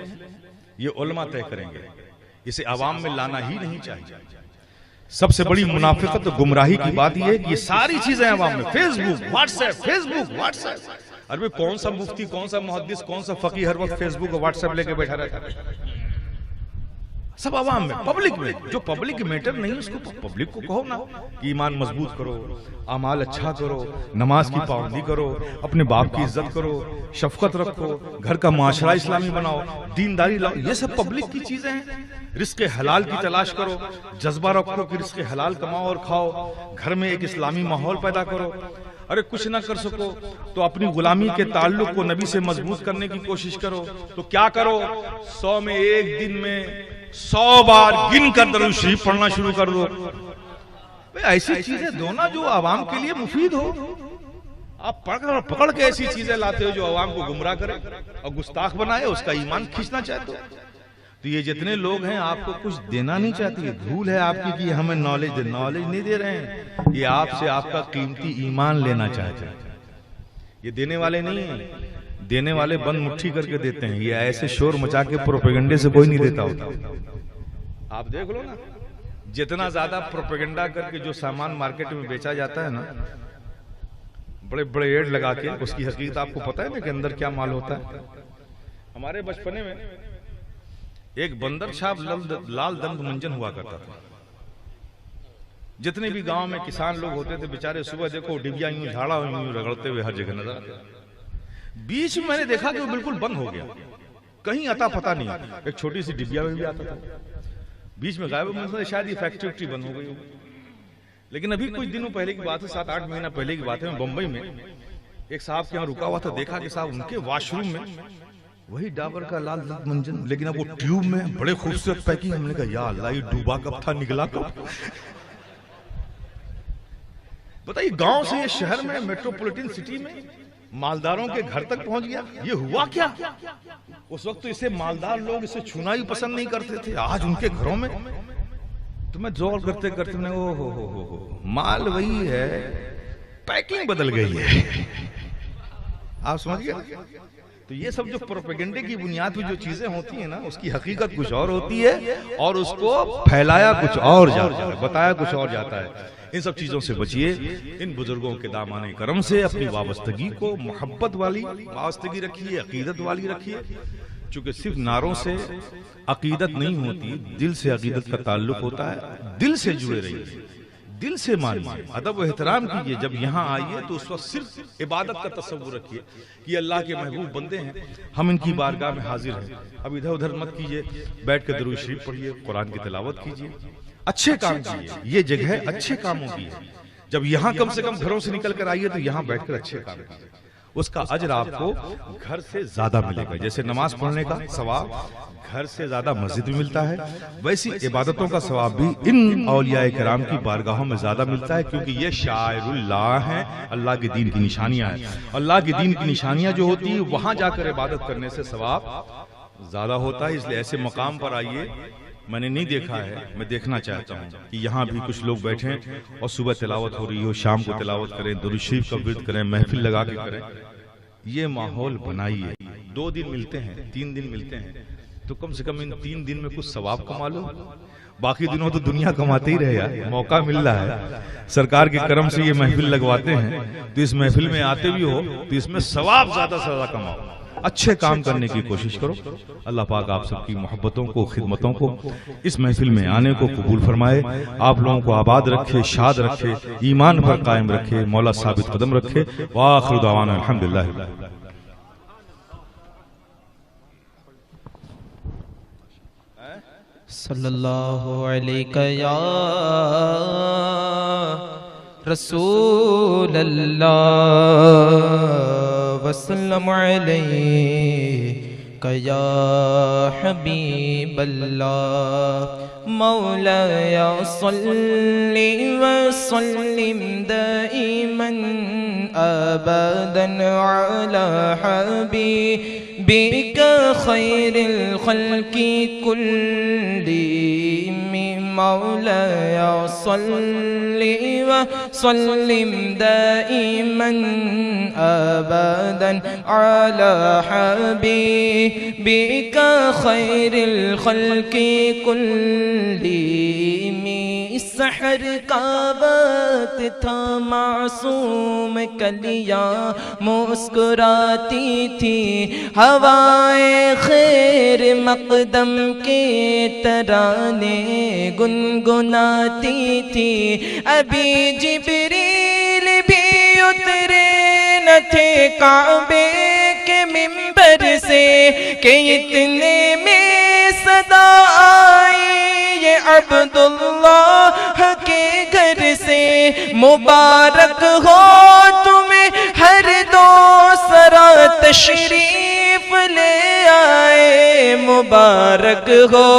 ये उलमा तय करेंगे। इसे आवाम में लाना ही नहीं चाहिए। सबसे बड़ी मुनाफिकत और गुमराही की बात यह है कि ये सारी चीजें आवाम में, फेसबुक व्हाट्सएप। अरे कौन सा मुफ्ती, कौन सा मुहद्दिस, कौन सा फकीह हर वक्त फेसबुक और व्हाट्सएप लेके बैठा रहता है? सब आवाम में, पब्लिक में। जो पब्लिक मैटर नहीं उसको पब्लिक को कहो ना कि ईमान मजबूत करो, अमाल अच्छा करो, नमाज की पाबंदी करो, अपने बाप की इज्जत करो, शफकत रखो, घर का माशरा इस्लामी बनाओ, दीनदारी लाओ। ये सब पब्लिक की चीजें हैं। रिस्क हलाल की तलाश करो, जज्बा रखो कि रिस्क हलाल कमाओ और खाओ, घर में एक इस्लामी माहौल पैदा करो। अरे कुछ ना कर सको तो अपनी गुलामी के ताल्लुक को नबी से मजबूत करने की कोशिश करो। तो क्या करो, 100 में एक दिन में 100 बार गिन कर दरूद शरीफ पढ़ना शुरू कर दो। ऐसी चीजें दो ना जो आवाम के लिए मुफीद हो। आप पकड़ के ऐसी चीजें लाते हो जो आवाम को गुमराह करे और गुस्ताख बनाए, उसका ईमान खींचना चाहते हो। तो ये जितने लोग हैं आपको कुछ देना नहीं चाहते। भूल है आपकी कि हमें नॉलेज नहीं दे रहे हैं, ये आपसे आपका कीमती ईमान लेना चाहते हैं। ये देने वाले नहीं हैं, देने वाले बंद मुट्ठी करके देते हैं। ये ऐसे शोर मचा के प्रोपेगेंडे से कोई नहीं देता होता। आप देख लो ना, जितना ज्यादा प्रोपेगेंडा करके जो सामान मार्केट में बेचा जाता है ना, बड़े बड़े एड लगा के, उसकी हकीकत आपको पता है ना कि अंदर क्या माल होता है। हमारे बचपने में एक बंदर छाप लाल दंत मंजन हुआ करता था। जितने भी गांव में किसान लोग होते थे बेचारे, सुबह देखो डिबिया यूं झाड़ा यूं रगड़ते हुए हर जगह नजर आते। बीच में मैंने देखा कि वो बिल्कुल बंद हो गया, कहीं अता पता नहीं। एक छोटी सी डिबिया में भी आता था, बीच में गायब। मुझे शायद ये फैक्ट्री बंद हो गई। लेकिन अभी कुछ दिनों पहले की बात है, 7-8 महीना पहले की बात है, मैं बंबई में एक साहब के यहाँ रुका हुआ था। देखा कि साहब उनके वॉशरूम में वही डाबर का लाल दंत मंजन, लेकिन अब वो ट्यूब में, बड़े खूबसूरत पैकिंग। हमने कहा या अल्लाह, ये डूबा कब था, निकला कब? बताइए, गांव से ये शहर में, मेट्रोपॉलिटन सिटी में मालदारों के घर तक पहुंच गया। ये हुआ क्या? उस वक्त तो इसे मालदार लोग इसे छूना ही पसंद नहीं करते थे। आज उनके घरों में तो मैं जोर करते करते मैंने ओ हो माल वही है, पैकिंग बदल गई है। आप समझ गए? तो ये सब जो प्रोपेगेंडे की बुनियाद पे जो चीजें होती है ना, उसकी हकीकत कुछ और होती है और उसको फैलाया कुछ और जाता है, बताया कुछ और जाता है। इन सब चीजों से बचिए। इन बुजुर्गों के दामाने करम से अपनी वाबस्तगी को मोहब्बत वाली वाबस्तगी रखिए, अकीदत वाली रखिए। चूंकि सिर्फ नारों से अकीदत नहीं होती, दिल से अकीदत का ताल्लुक होता है। दिल से जुड़े रहिए, दिल से मानिए, अदब व एहतराम कीजिए। जब यहाँ आइए तो उस वक्त सिर्फ इबादत का तसव्वुर रखिए कि अल्लाह के महबूब बंदे हैं, हम इनकी बारगाह में हाजिर हैं। अब इधर उधर मत कीजिए, बैठ कर दरूद शरीफ पढ़िए, कुरान की तिलावत कीजिए, अच्छे काम कीजिए। ये जगह अच्छे कामों की है। जब यहाँ कम से कम घरों से निकल कर आइए तो यहाँ बैठकर अच्छे काम कीजिए, उसका अजर आपको घर से ज्यादा मिलेगा। जैसे नमाज पढ़ने का सवाब घर से ज्यादा मस्जिद में मिलता है, वैसी इबादतों का सवाब भी इन औलिया किराम की बारगाहों में ज्यादा मिलता है, क्योंकि ये शायरुल्लाह हैं, अल्लाह के दीन की निशानियां हैं। अल्लाह की दीन की निशानियां जो होती है वहां जाकर इबादत करने से सवाब ज्यादा होता है। इसलिए ऐसे मकाम पर आइए, मैंने नहीं देखा है, मैं देखना चाहता हूँ कि यहाँ भी कुछ लोग बैठे और सुबह तिलावत हो रही हो, शाम को तिलावत करें, दुरूद शरीफ का विर्द करें, महफिल लगा के करें। ये माहौल बनाइए। 2 दिन मिलते हैं, 3 दिन मिलते हैं, तो कम से कम इन 3 दिन में कुछ सवाब कमा लो। बाकी दिनों तो दुनिया कमाते ही रहे यार, मौका मिल रहा है, सरकार के करम से ये महफिल लगवाते हैं, तो इस महफिल में आते भी हो तो इसमें सवाब ज्यादा से ज्यादा कमाओ, अच्छे काम करने की कोशिश करो। अल्लाह पाक आप सबकी मोहब्बतों को, खिदमतों को, इस महफिल में आने को कबूल फरमाए। आप लोगों को आबाद रखे, शाद रखे, ईमान पर कायम रखे, मौला साबित कदम रखे। व आखिरु दावाना अल्हम्दुलिल्लाह। सल्लल्लाहु अलैहि या रसूल अल्लाह वसल्लम अलैका या हबीब अल्लाह मौलाया सल्ली व सल्लिम दाइमन अबदन अला हबीबिका खैरिल खल्क़ि कुल्लिहिम मौलाया सल्ली व सल्लिम दाइमन अबदन अला हबीबिका खैरिल खल्क़ि कुल्लिहिम। सहर का वक्त था, मासूम कलियां मुस्कुराती थी, हवाएं खैर मकदम के तराने गुनगुनाती थी। अभी जिब्रील भी उतरे न थे काबे के मिंबर से कि इतने में सदा आई ये अब्दुल्लाह के घर से। मुबारक हो तुम्हें हर दोसरा तशरीफ ले आए, मुबारक हो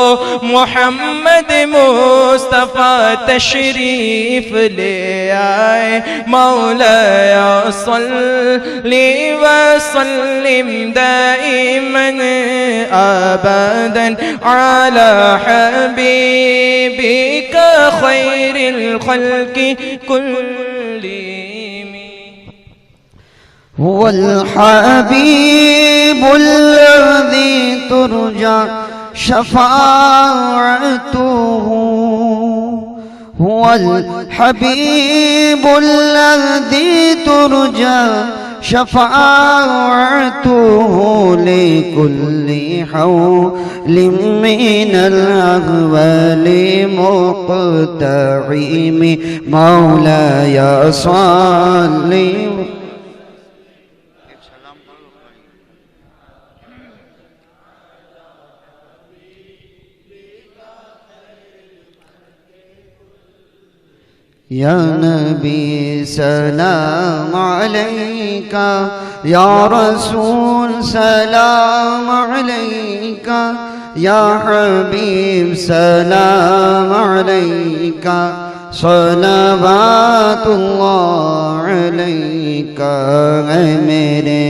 मोहम्मद मुस्तफ़ा तशरीफ ले आए। मौलाया सल्ली व सल्लिम दाइमन अबदन अला हबीबिका खैरिल खल्क़ि कुल्लिहिम। हुवल हबीबुल लज़ी तुरजा शफ़ाअतुहु, हुवल हबीबुल लज़ी तुरजा शफ़ाअतुहु लिकुल्लि हौलिम मिनल अग़वालि मुक़तइम मौलाया सल्लि। या नबी सलाम अलैका, या रसूल सलाम अलैका, या हबीब सलाम अलैका, सलावतुल्लाह अलैका। मेरे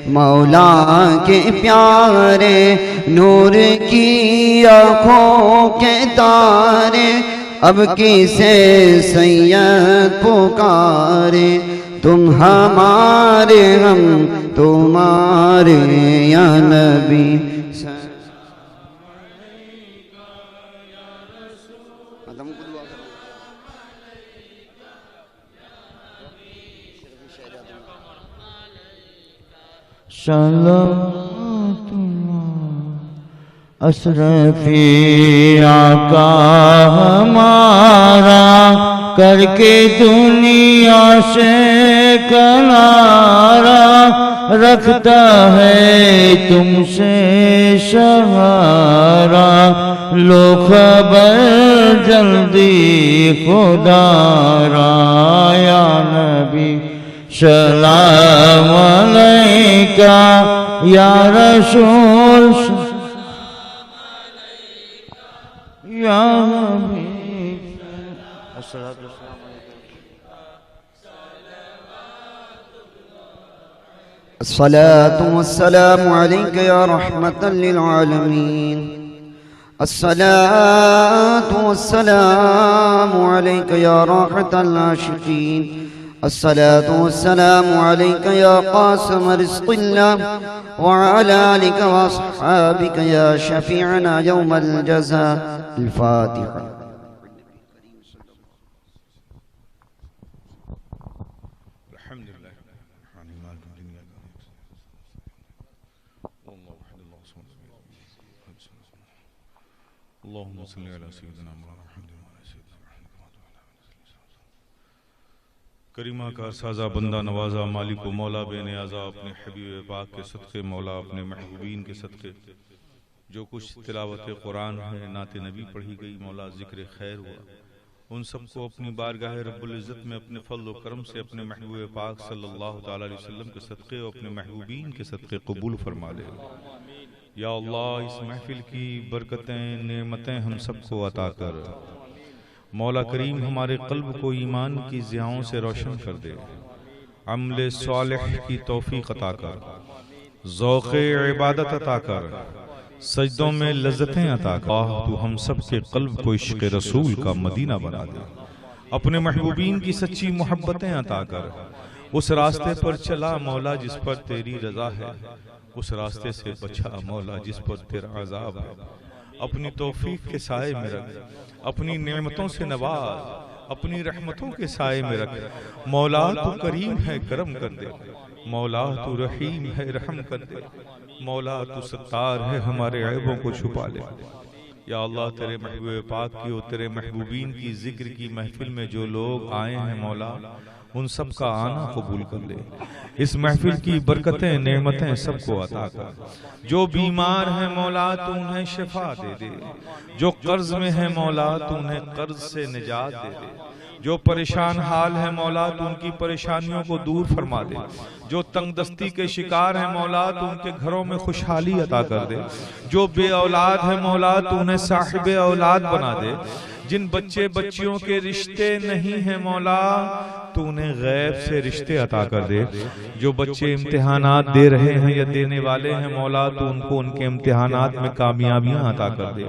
मौला के प्यारे नूर की आँखों के तारे, अब किसे सैयद पुकारे, तुम हमारे हम तुम्हारे या नबी। सलावतुल्लाह अशरफी आका हमारा करके दुनिया से किनारा, रखता है तुमसे सहारा। लो खबर जल्दी खुदारा, या नबी सलाम अलैका, या रसूल या हबीब। अस्सलातु वस्सलामु अलैका या रहमतल लिल आलमीन। अस्सलातु वस्सलामु अलैका या राहतल आशिकीन। अस्सलातु वस्सलामु अलैका या क़ासिम रिज़्क़िल्लाह व अला आलिका व अस्हाबिका या शफ़ीअना यौमल जज़ा। अल-फ़ातिहा। करीमा का साजा बंदा नवाजा, मालिक मौला बेनियाज़ा, अपने हबीब पाक के सदक़े, मौला अपने महबूबीन के सदक़े जो कुछ तिलावत कुरान है, नात नबी पढ़ी गई, मौला ज़िक्र खैर हुआ, उन सबको अपनी बारगाह रब्बुल इज़्ज़त में अपने फज़ल व करम से अपने महबूब पाक सल्लल्लाहु तआला अलैहि वसल्लम के सदक़े और अपने महबूबीन के सदक़े कबूल फरमा ले। या अल्लाह, इस महफिल की बरकतें नेमतें हम सबको अता कर। मौला करीम हमारे क़ल्ब को ईमान की ज़ियाओं से रोशन कर दे, अमल सालिह की तौफ़ीक़ अता कर, ज़ौक़े इबादत अता कर, सजदों में लज़्ज़तें अता कर। तू हम सब के क़ल्ब को इश्क़ रसूल का मदीना बना दे, अपने महबूबीन की सच्ची मोहब्बतें अता कर। उस रास्ते पर चला मौला जिस पर तेरी रज़ा है, उस रास्ते से बचा मौला जिस पर तेरा अज़ाब है। अपनी तौफीक के साए में रख, अपनी नेमतों से नवाज, अपनी रहमतों के साए में रख। मौला तू करीम है, करम कर दे, मौला तू रहीम है, रहम कर दे, मौला तू सत्तार है, हमारे ऐबों को छुपा ले। या अल्लाह, तेरे महबूब पाक की और तेरे महबूबीन की जिक्र की महफिल में जो लोग आए हैं मौला, उन सब का आना कबूल कर ले। इस महफिल की बरकतें नेमतें सबको अता कर। जो बीमार है मौला तू उन्हें शिफा दे दे, जो कर्ज में है मौला तू उन्हें कर्ज से निजात दे दे, जो परेशान हाल है मौला तू उनकी परेशानियों को दूर फरमा दे, जो तंगदस्ती के शिकार है मौला तू उनके घरों में खुशहाली अता कर दे, जो बे औलाद है मौला तू उन्हें साहिबे औलाद बना दे, जिन बच्चे बच्चियों के रिश्ते नहीं है मौला तू उन्हें गैब से रिश्ते अता कर दे, जो बच्चे इम्तिहानात दे रहे हैं या देने वाले हैं मौला तू उनको उनके इम्तिहानात में कामयाबियां अता कर दे।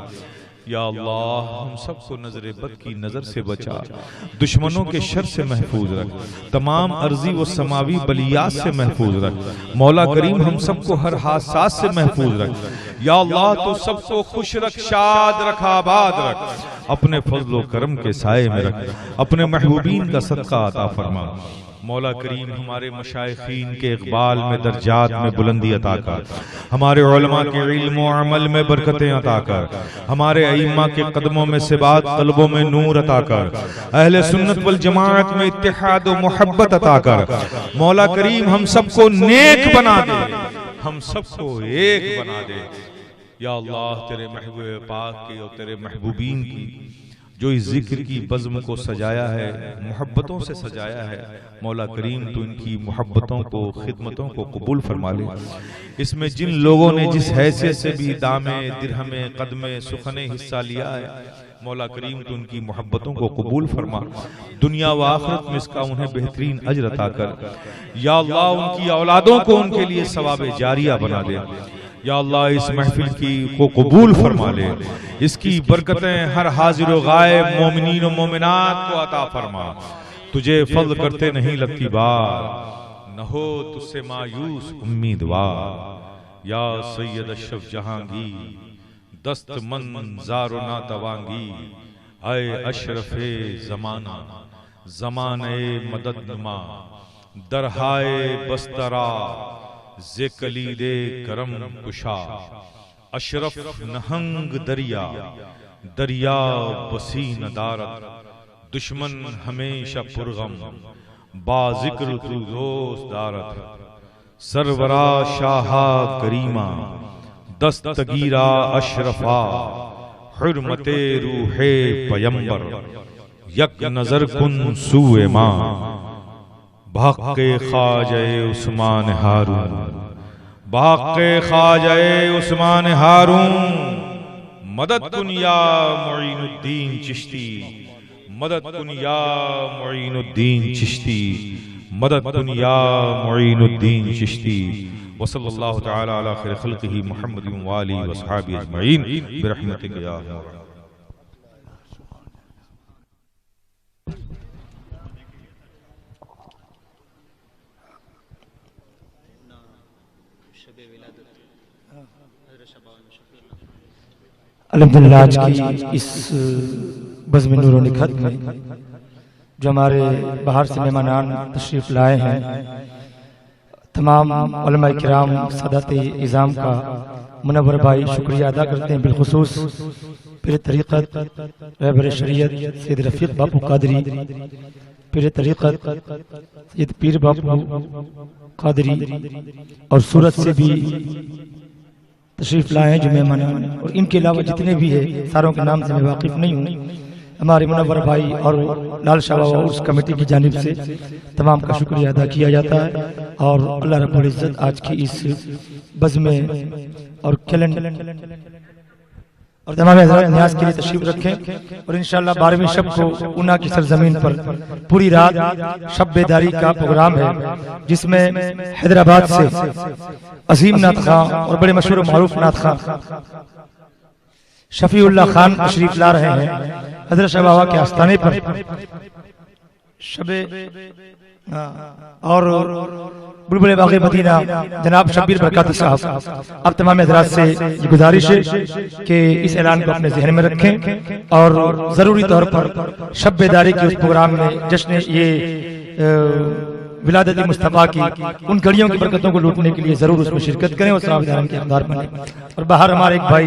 या अल्लाह, हम सबको नजर बद की नजर से बचा, दुश्मनों के शर से महफूज रख, तमाम अर्जी व समावी बलियात से महफूज रख। मौला करीम हम सबको हर हादसा से महफूज रख। या अल्लाह, तो सबको खुश रख, शाद रख, आबाद रख, अपने फजल व करम के साए में रख, अपने महबूबीन का सदका अता फरमा। मौला करीम हमारे मशाइखीन के इकबाल में दर्जात में बुलंदी अता कर, हमारे उलमा के इल्म व अमल में बरकतें अता कर, हमारे अइम्मा के कदमों में सिबात, कल्बों में नूर अता कर, अहले सुन्नत वल जमाअत में इत्तिहाद व मोहब्बत अता कर। मौला करीम हम सबको नेक बना दे, हम सबको एक बना दे। या अल्लाह, तेरे महबूब पाक की और तेरे महबूबीन की जो इस जिक्र की बज़्म को सजाया है, मोहब्बतों से सजाया है, मौला करीम तो इनकी मोहब्बतों को, खिदमतों को कबूल फरमा ले। इसमें जिन लोगों ने जिस हैसियत से भी दामे, दिरहमे, कदमे, सुखने हिस्सा लिया है, मौला करीम तो उनकी मोहब्बतों को कबूल फरमा, दुनिया व आखिरत में इसका उन्हें बेहतरीन अजर अता कर। या अल्लाह, उनकी औलादों को उनके लिए सवाब जारिया बना दे। या अल्लाह, इस महफिल की को कबूल फरमा ले, इसकी बरकतें हर हाजिर व गायब मोमिनीन व मोमिनात को अता फरमा। तुझे फज़ल करते नहीं लगती बार, न हो तुझसे मायूस उम्मीदवार। या सैयद अशरफ जहांगीर, दस्त मन ज़ारो ना तवांगी, आए अशरफे ज़माना, ज़माने मदद नुमा, दरहाए बस्तरा जे कलीदे करम कुशा, अशरफ नहंग दरिया, दरिया बसी नदारत, दुश्मन हमेशा पुरगम बाजिक्र तू दोस्त दारत सरवरा शाहा करीमा दस्तगीरा अशरफा हुर्मते रूहे पयंबर यक नजर कुन सूए मां बाक़े ख्वाजे उस्मान हारून बाक़े ख्वाजे उस्मान हारून मदद कुन या मुईनुद्दीन चिश्ती मदद कुन या मुईनुद्दीन चिश्ती मदद कुन या मुईनुद्दीन चिश्ती वसल्लल्लाहु तआला अला खैर खल्क़िही मुहम्मदिन व आलिहि व अस्हाबिहि अजमईन बिरहमतिका या अरहम। अल्हम्दुलिल्लाह आज की इस बज़्म नूर व निखत में जो हमारे बाहर से मेहमानान तशरीफ लाए हैं, तमाम उलमा किराम सादात इज़ाम का मुनव्वर भाई शुक्रिया अदा करते हैं। बिलखुसूस पीर तरीक़त रहबर शरीयत सैयद रफ़ीक बापू कादरी, पीर तरीक़त सैयद पीर बापू कादरी और सूरत से भी तशरीफ लाए हैं जो मेहमान, और इनके अलावा जितने भी है सारों के नाम से मैं वाकिफ नहीं हूँ। हमारे मुनव्वर भाई और लाल शाह बाबा उर्स कमेटी की जानिब से तमाम का शुक्रिया अदा किया जाता है। और अल्लाह रब्बुल इज़्ज़त आज की इस बज़्म और कैलेंडर और तमाम हज़रात न्याज़ के लिए तशरीफ रखें। और इंशाअल्लाह 12वीं शब को ऊना की सरजमीन पर पूरी रात शब बेदारी का प्रोग्राम है, जिसमें हैदराबाद से अजीम नाथ खां और बड़े मशहूर मारूफ नाथ खां शफीउल्लाह खान तशरीफ ला रहे हैं हज़रत शाह बाबा के आस्थाने पर शबे और बुलबुल बाग़े मदीना जनाब शब्बीर बरकत साहब। अब तमाम हज़रात से ये गुजारिश है कि इस ऐलान को अपने जहन में रखें और ज़रूरी तौर पर शब बेदारी के उस प्रोग्राम में जश्न ये विलादत मुस्तफ़ा की उन घड़ियों की बरकतों को लूटने के लिए जरूर उसमें शिरकत करें और सवाब के हकदार बनें। और बाहर हमारे एक भाई